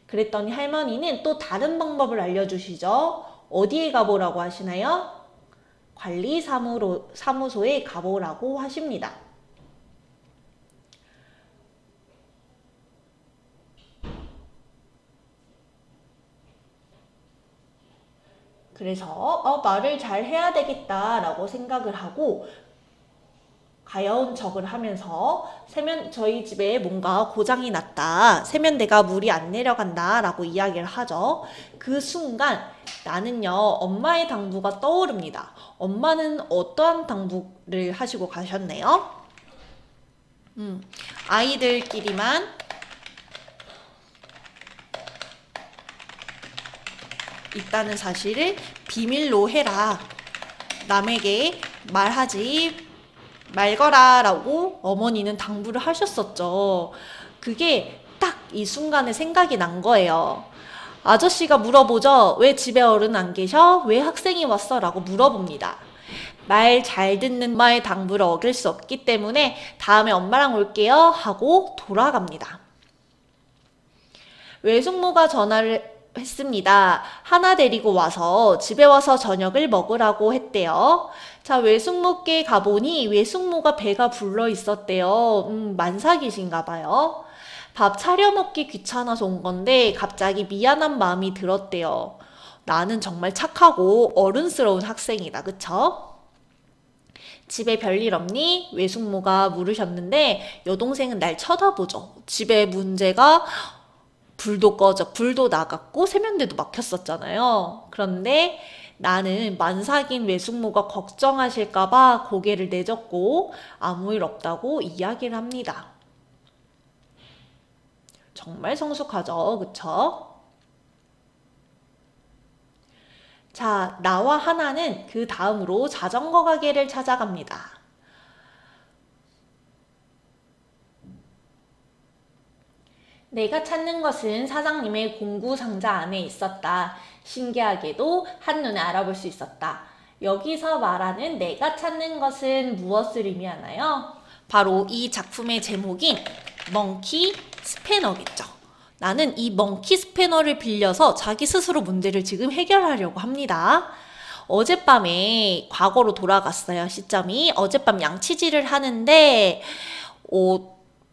그랬더니 할머니는 또 다른 방법을 알려주시죠. 어디에 가보라고 하시나요? 관리사무소에 가보라고 하십니다. 그래서 말을 잘 해야 되겠다라고 생각을 하고 가여운 척을 하면서 저희 집에 뭔가 고장이 났다. 세면대가 물이 안 내려간다 라고 이야기를 하죠. 그 순간 나는요 엄마의 당부가 떠오릅니다. 엄마는 어떠한 당부를 하시고 가셨네요? 아이들끼리만 있다는 사실을 비밀로 해라. 남에게 말하지 말거라 라고 어머니는 당부를 하셨었죠. 그게 딱 이 순간에 생각이 난 거예요. 아저씨가 물어보죠. 왜 집에 어른 안 계셔? 왜 학생이 왔어? 라고 물어봅니다. 말 잘 듣는 엄마의 당부를 어길 수 없기 때문에 다음에 엄마랑 올게요 하고 돌아갑니다. 외숙모가 전화를 했습니다. 하나 데리고 와서 집에 와서 저녁을 먹으라고 했대요. 자, 외숙모께 가보니 외숙모가 배가 불러 있었대요. 만삭이신가 봐요. 밥 차려 먹기 귀찮아서 온 건데 갑자기 미안한 마음이 들었대요. 나는 정말 착하고 어른스러운 학생이다. 그쵸? 집에 별일 없니? 외숙모가 물으셨는데 여동생은 날 쳐다보죠. 집에 문제가 불도 나갔고 세면대도 막혔었잖아요. 그런데 나는 만삭인 외숙모가 걱정하실까봐 고개를 내젓고 아무 일 없다고 이야기를 합니다. 정말 성숙하죠, 그쵸? 자, 나와 하나는 그 다음으로 자전거 가게를 찾아갑니다. 내가 찾는 것은 사장님의 공구 상자 안에 있었다. 신기하게도 한눈에 알아볼 수 있었다. 여기서 말하는 내가 찾는 것은 무엇을 의미하나요? 바로 이 작품의 제목인 멍키 스패너겠죠. 나는 이 멍키 스패너를 빌려서 자기 스스로 문제를 지금 해결하려고 합니다. 어젯밤에 과거로 돌아갔어요. 시점이 어젯밤 양치질을 하는데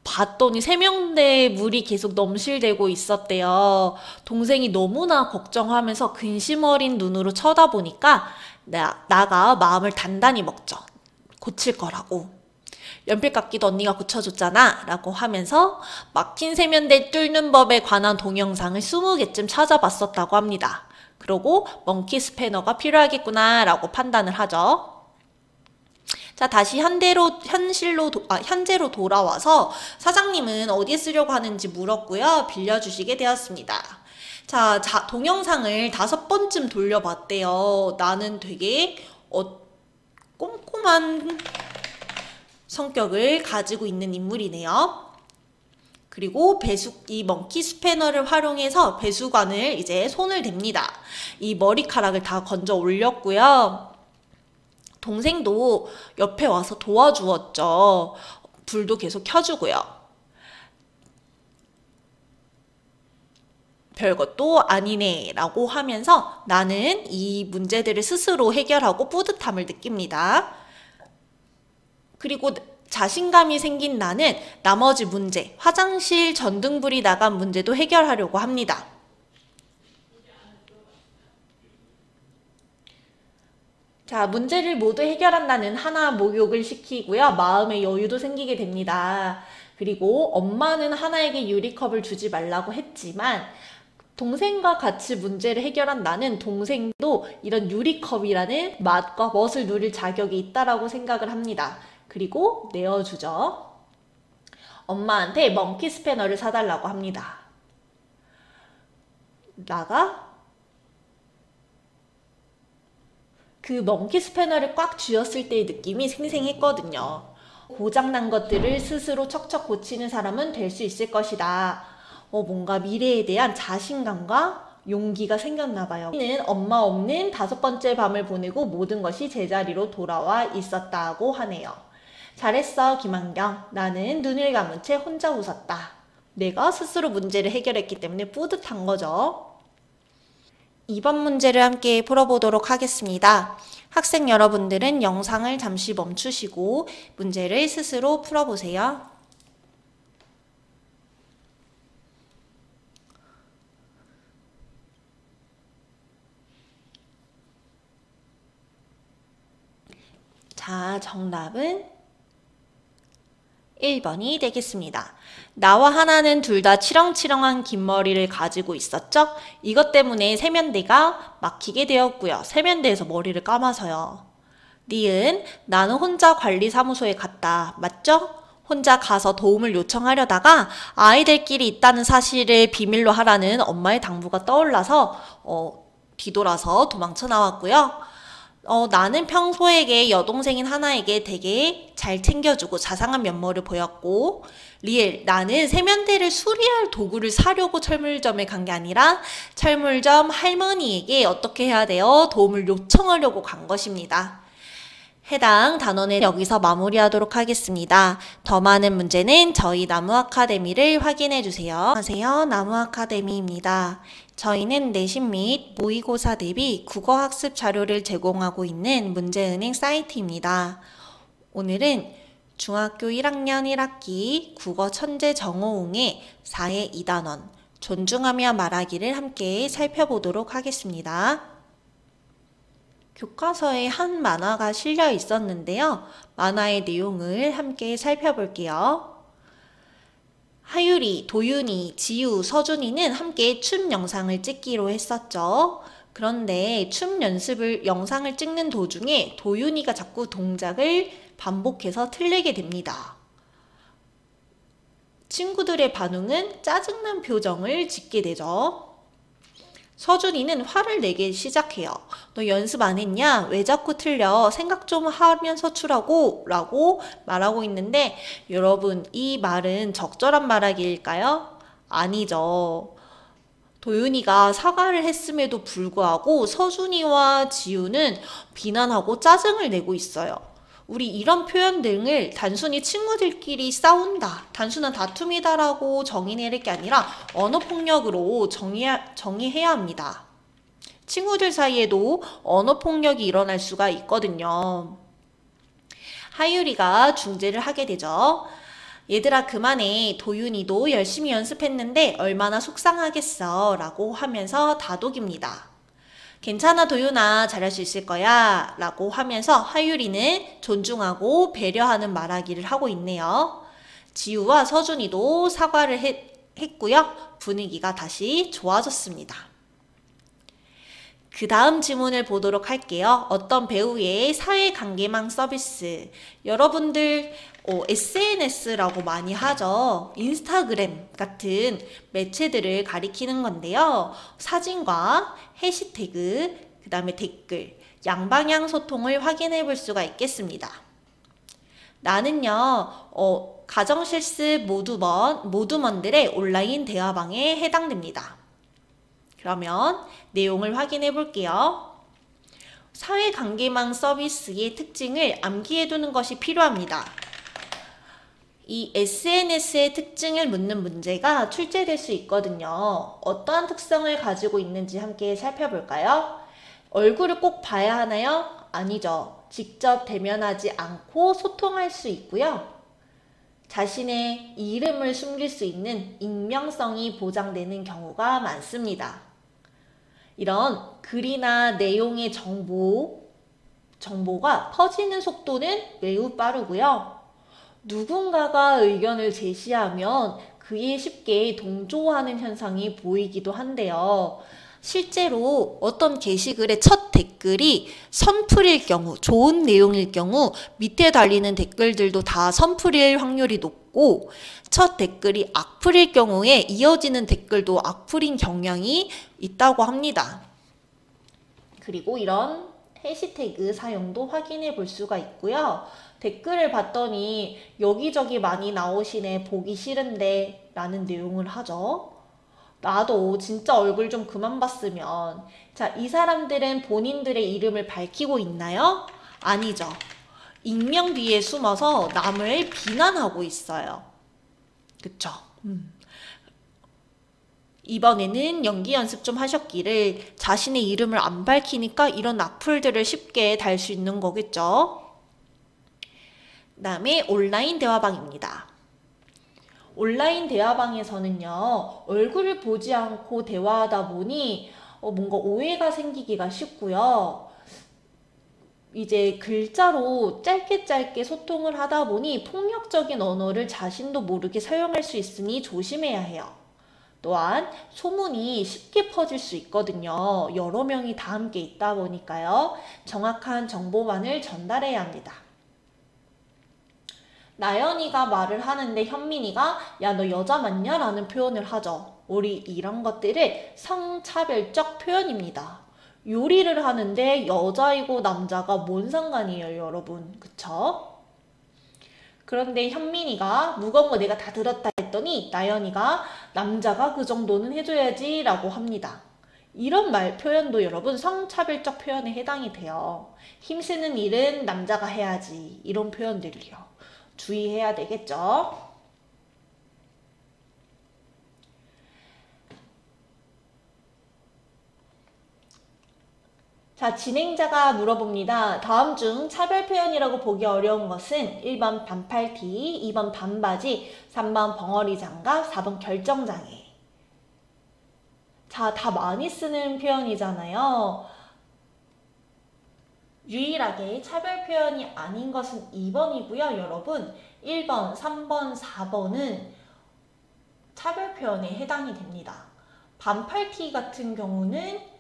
봤더니 세면대에 물이 계속 넘실대고 있었대요. 동생이 너무나 걱정하면서 근심 어린 눈으로 쳐다보니까 나가 마음을 단단히 먹죠. 고칠 거라고. 연필깎이도 언니가 고쳐줬잖아 라고 하면서 막힌 세면대 뚫는 법에 관한 동영상을 20개쯤 찾아봤었다고 합니다. 그러고 멍키 스패너가 필요하겠구나 라고 판단을 하죠. 자, 다시 현재로 돌아와서 사장님은 어디에 쓰려고 하는지 물었고요. 빌려주시게 되었습니다. 자, 동영상을 5번쯤 돌려봤대요. 나는 되게 꼼꼼한 성격을 가지고 있는 인물이네요. 그리고 이 먼키 스패너를 활용해서 배수관을 이제 손을 댑니다. 이 머리카락을 다 건져 올렸고요. 동생도 옆에 와서 도와주었죠. 불도 계속 켜주고요. 별것도 아니네 라고 하면서 나는 이 문제들을 스스로 해결하고 뿌듯함을 느낍니다. 그리고 자신감이 생긴 나는 나머지 문제, 화장실 전등불이 나간 문제도 해결하려고 합니다. 자, 문제를 모두 해결한 나는 하나 목욕을 시키고요. 마음의 여유도 생기게 됩니다. 그리고 엄마는 하나에게 유리컵을 주지 말라고 했지만 동생과 같이 문제를 해결한 나는 동생도 이런 유리컵이라는 맛과 멋을 누릴 자격이 있다라고 생각을 합니다. 그리고 내어주죠. 엄마한테 먼키 스패너를 사달라고 합니다. 나가 그 먼키 스패너를 꽉 쥐었을 때의 느낌이 생생했거든요. 고장난 것들을 스스로 척척 고치는 사람은 될 수 있을 것이다. 뭔가 미래에 대한 자신감과 용기가 생겼나 봐요. 우리는 엄마 없는 5번째 밤을 보내고 모든 것이 제자리로 돌아와 있었다고 하네요. 잘했어, 김한경. 나는 눈을 감은 채 혼자 웃었다. 내가 스스로 문제를 해결했기 때문에 뿌듯한 거죠. 2번 문제를 함께 풀어보도록 하겠습니다. 학생 여러분들은 영상을 잠시 멈추시고 문제를 스스로 풀어보세요. 자, 정답은 1번이 되겠습니다. 나와 하나는 둘 다 치렁치렁한 긴 머리를 가지고 있었죠? 이것 때문에 세면대가 막히게 되었고요. 세면대에서 머리를 감아서요. 니은 나는 혼자 관리사무소에 갔다. 맞죠? 혼자 가서 도움을 요청하려다가 아이들끼리 있다는 사실을 비밀로 하라는 엄마의 당부가 떠올라서 뒤돌아서 도망쳐 나왔고요. 나는 평소에게 여동생인 하나에게 되게 잘 챙겨주고 자상한 면모를 보였고, 리엘, 나는 세면대를 수리할 도구를 사려고 철물점에 간 게 아니라 철물점 할머니에게 어떻게 해야 돼요? 도움을 요청하려고 간 것입니다. 해당 단원은 여기서 마무리하도록 하겠습니다. 더 많은 문제는 저희 나무 아카데미를 확인해 주세요. 안녕하세요. 나무 아카데미입니다. 저희는 내신 및 모의고사 대비 국어학습 자료를 제공하고 있는 문제은행 사이트입니다. 오늘은 중학교 1학년 1학기 국어 천재 정호웅의 4의 2단원 존중하며 말하기를 함께 살펴보도록 하겠습니다. 교과서에 한 만화가 실려 있었는데요. 만화의 내용을 함께 살펴볼게요. 하유리, 도윤이, 지우, 서준이는 함께 춤 영상을 찍기로 했었죠. 그런데 춤 영상을 찍는 도중에 도윤이가 자꾸 동작을 반복해서 틀리게 됩니다. 친구들의 반응은 짜증난 표정을 짓게 되죠. 서준이는 화를 내기 시작해요. 너 연습 안 했냐? 왜 자꾸 틀려? 생각 좀 하면서 추라고 라고 말하고 있는데 여러분 이 말은 적절한 말하기일까요? 아니죠. 도윤이가 사과를 했음에도 불구하고 서준이와 지우는 비난하고 짜증을 내고 있어요. 우리 이런 표현 등을 단순히 친구들끼리 싸운다, 단순한 다툼이다라고 정의 내릴 게 아니라 언어폭력으로 정의해야 합니다. 친구들 사이에도 언어폭력이 일어날 수가 있거든요. 하유리가 중재를 하게 되죠. 얘들아 그만해. 도윤이도 열심히 연습했는데 얼마나 속상하겠어 라고 하면서 다독입니다. 괜찮아 도윤아 잘할 수 있을 거야 라고 하면서 하유리는 존중하고 배려하는 말하기를 하고 있네요. 지우와 서준이도 사과를 했고요. 분위기가 다시 좋아졌습니다. 그 다음 지문을 보도록 할게요. 어떤 배우의 사회관계망 서비스. 여러분들 SNS라고 많이 하죠. 인스타그램 같은 매체들을 가리키는 건데요. 사진과 해시태그, 그 다음에 댓글, 양방향 소통을 확인해 볼 수가 있겠습니다. 나는요, 가정실습 모두먼들의 온라인 대화방에 해당됩니다. 그러면 내용을 확인해 볼게요. 사회관계망 서비스의 특징을 암기해두는 것이 필요합니다. 이 SNS의 특징을 묻는 문제가 출제될 수 있거든요. 어떠한 특성을 가지고 있는지 함께 살펴볼까요? 얼굴을 꼭 봐야 하나요? 아니죠. 직접 대면하지 않고 소통할 수 있고요. 자신의 이름을 숨길 수 있는 익명성이 보장되는 경우가 많습니다. 이런 글이나 내용의 정보가 퍼지는 속도는 매우 빠르고요. 누군가가 의견을 제시하면 그에 쉽게 동조하는 현상이 보이기도 한데요. 실제로 어떤 게시글의 첫 댓글이 선플일 경우, 좋은 내용일 경우 밑에 달리는 댓글들도 다 선플일 확률이 높고, 첫 댓글이 악플일 경우에 이어지는 댓글도 악플인 경향이 있다고 합니다. 그리고 이런 해시태그 사용도 확인해 볼 수가 있고요. 댓글을 봤더니 여기저기 많이 나오시네, 보기 싫은데 라는 내용을 하죠. 나도 진짜 얼굴 좀 그만 봤으면. 자, 이 사람들은 본인들의 이름을 밝히고 있나요? 아니죠. 익명 뒤에 숨어서 남을 비난하고 있어요. 그쵸? 이번에는 연기 연습 좀 하셨기를 자신의 이름을 안 밝히니까 이런 악플들을 쉽게 달 수 있는 거겠죠? 그 다음에 온라인 대화방입니다. 온라인 대화방에서는요, 얼굴을 보지 않고 대화하다 보니 뭔가 오해가 생기기가 쉽고요. 이제 글자로 짧게 소통을 하다 보니 폭력적인 언어를 자신도 모르게 사용할 수 있으니 조심해야 해요. 또한 소문이 쉽게 퍼질 수 있거든요. 여러 명이 다 함께 있다 보니까요. 정확한 정보만을 전달해야 합니다. 나연이가 말을 하는데 현민이가 야, 너 여자 맞냐? 라는 표현을 하죠. 우리 이런 것들을 성차별적 표현입니다. 요리를 하는데 여자이고 남자가 뭔 상관이에요, 여러분. 그쵸? 그런데 현민이가 무거운 거 내가 다 들었다 했더니 나연이가 남자가 그 정도는 해줘야지 라고 합니다. 이런 표현도 여러분 성차별적 표현에 해당이 돼요. 힘쓰는 일은 남자가 해야지, 이런 표현들이요. 주의해야 되겠죠. 자, 진행자가 물어봅니다. 다음 중 차별 표현이라고 보기 어려운 것은 1번 반팔티, 2번 반바지, 3번 벙어리 장갑, 4번 결정장애. 자, 다 많이 쓰는 표현이잖아요. 유일하게 차별 표현이 아닌 것은 2번이고요. 여러분 1번, 3번, 4번은 차별 표현에 해당이 됩니다. 반팔티 같은 경우는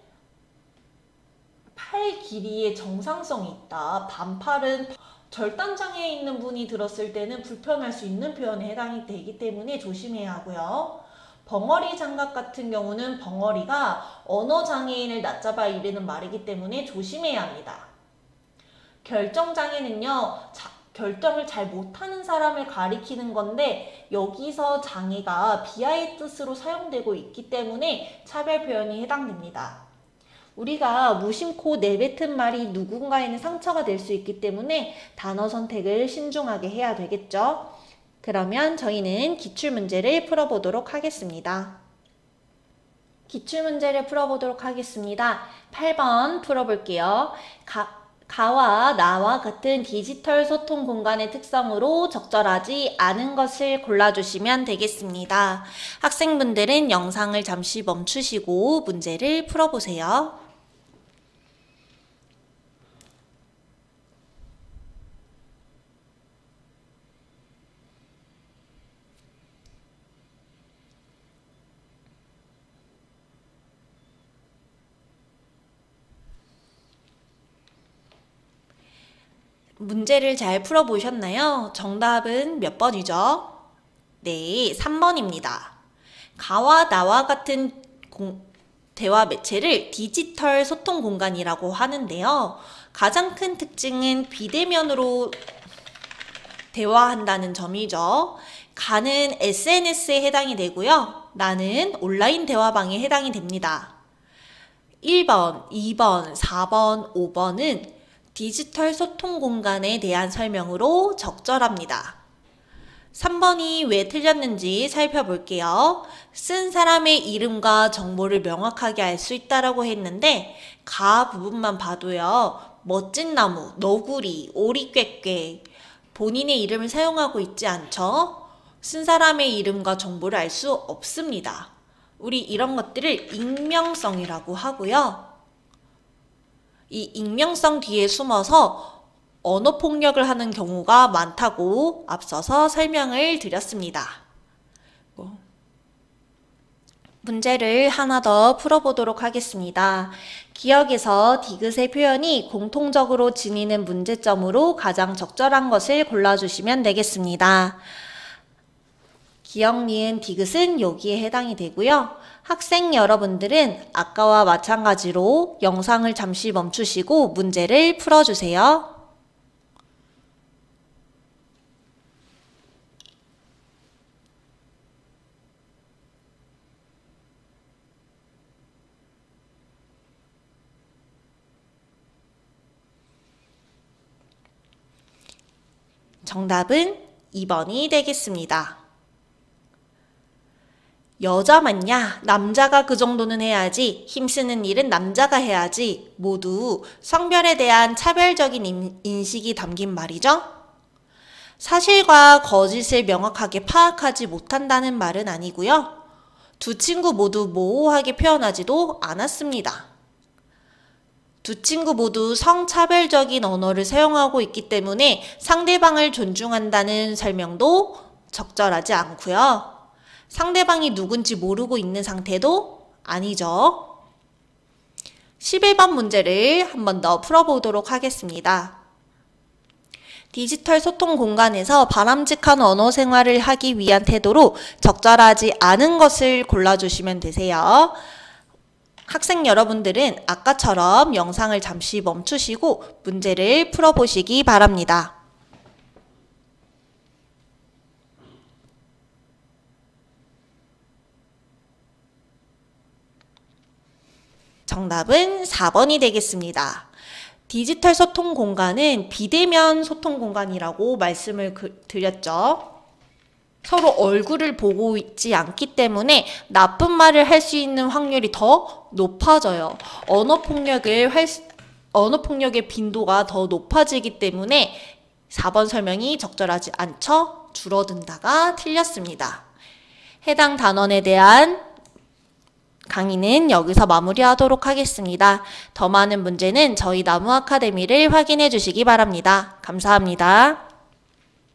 팔 길이에 정상성이 있다. 반팔은 절단장애에 있는 분이 들었을 때는 불편할 수 있는 표현에 해당이 되기 때문에 조심해야 하고요. 벙어리 장갑 같은 경우는 벙어리가 언어장애인을 낮잡아 이르는 말이기 때문에 조심해야 합니다. 결정장애는요, 결정을 잘 못하는 사람을 가리키는 건데 여기서 장애가 비하의 뜻으로 사용되고 있기 때문에 차별 표현이 해당됩니다. 우리가 무심코 내뱉은 말이 누군가에는 상처가 될 수 있기 때문에 단어 선택을 신중하게 해야 되겠죠. 그러면 저희는 기출문제를 풀어보도록 하겠습니다. 기출문제를 풀어보도록 하겠습니다. 8번 풀어볼게요. 가와 나와 같은 디지털 소통 공간의 특성으로 적절하지 않은 것을 골라주시면 되겠습니다. 학생분들은 영상을 잠시 멈추시고 문제를 풀어보세요. 문제를 잘 풀어보셨나요? 정답은 몇 번이죠? 네, 3번입니다. 가와 나와 같은 대화 매체를 디지털 소통 공간이라고 하는데요. 가장 큰 특징은 비대면으로 대화한다는 점이죠. 가는 SNS에 해당이 되고요. 나는 온라인 대화방에 해당이 됩니다. 1번, 2번, 4번, 5번은 디지털 소통 공간에 대한 설명으로 적절합니다. 3번이 왜 틀렸는지 살펴볼게요. 쓴 사람의 이름과 정보를 명확하게 알 수 있다라고 했는데 가 부분만 봐도요. 멋진 나무, 너구리, 오리꾀꾀 본인의 이름을 사용하고 있지 않죠? 쓴 사람의 이름과 정보를 알 수 없습니다. 우리 이런 것들을 익명성이라고 하고요. 이 익명성 뒤에 숨어서 언어폭력을 하는 경우가 많다고 앞서서 설명을 드렸습니다. 문제를 하나 더 풀어보도록 하겠습니다. 기억에서 디귿의 표현이 공통적으로 지니는 문제점으로 가장 적절한 것을 골라주시면 되겠습니다. 기억, 니은, 디귿은 여기에 해당이 되고요. 학생 여러분들은 아까와 마찬가지로 영상을 잠시 멈추시고 문제를 풀어주세요. 정답은 2번이 되겠습니다. 여자 맞냐? 남자가 그 정도는 해야지. 힘쓰는 일은 남자가 해야지. 모두 성별에 대한 차별적인 인식이 담긴 말이죠. 사실과 거짓을 명확하게 파악하지 못한다는 말은 아니고요. 두 친구 모두 모호하게 표현하지도 않았습니다. 두 친구 모두 성차별적인 언어를 사용하고 있기 때문에 상대방을 존중한다는 설명도 적절하지 않고요. 상대방이 누군지 모르고 있는 상태도 아니죠. 11번 문제를 한 번 더 풀어보도록 하겠습니다. 디지털 소통 공간에서 바람직한 언어 생활을 하기 위한 태도로 적절하지 않은 것을 골라주시면 되세요. 학생 여러분들은 아까처럼 영상을 잠시 멈추시고 문제를 풀어보시기 바랍니다. 정답은 4번이 되겠습니다. 디지털 소통 공간은 비대면 소통 공간이라고 말씀을 드렸죠. 서로 얼굴을 보고 있지 않기 때문에 나쁜 말을 할 수 있는 확률이 더 높아져요. 언어폭력의 빈도가 더 높아지기 때문에 4번 설명이 적절하지 않죠? 줄어든다가 틀렸습니다. 해당 단원에 대한 강의는 여기서 마무리하도록 하겠습니다. 더 많은 문제는 저희 나무 아카데미를 확인해 주시기 바랍니다. 감사합니다.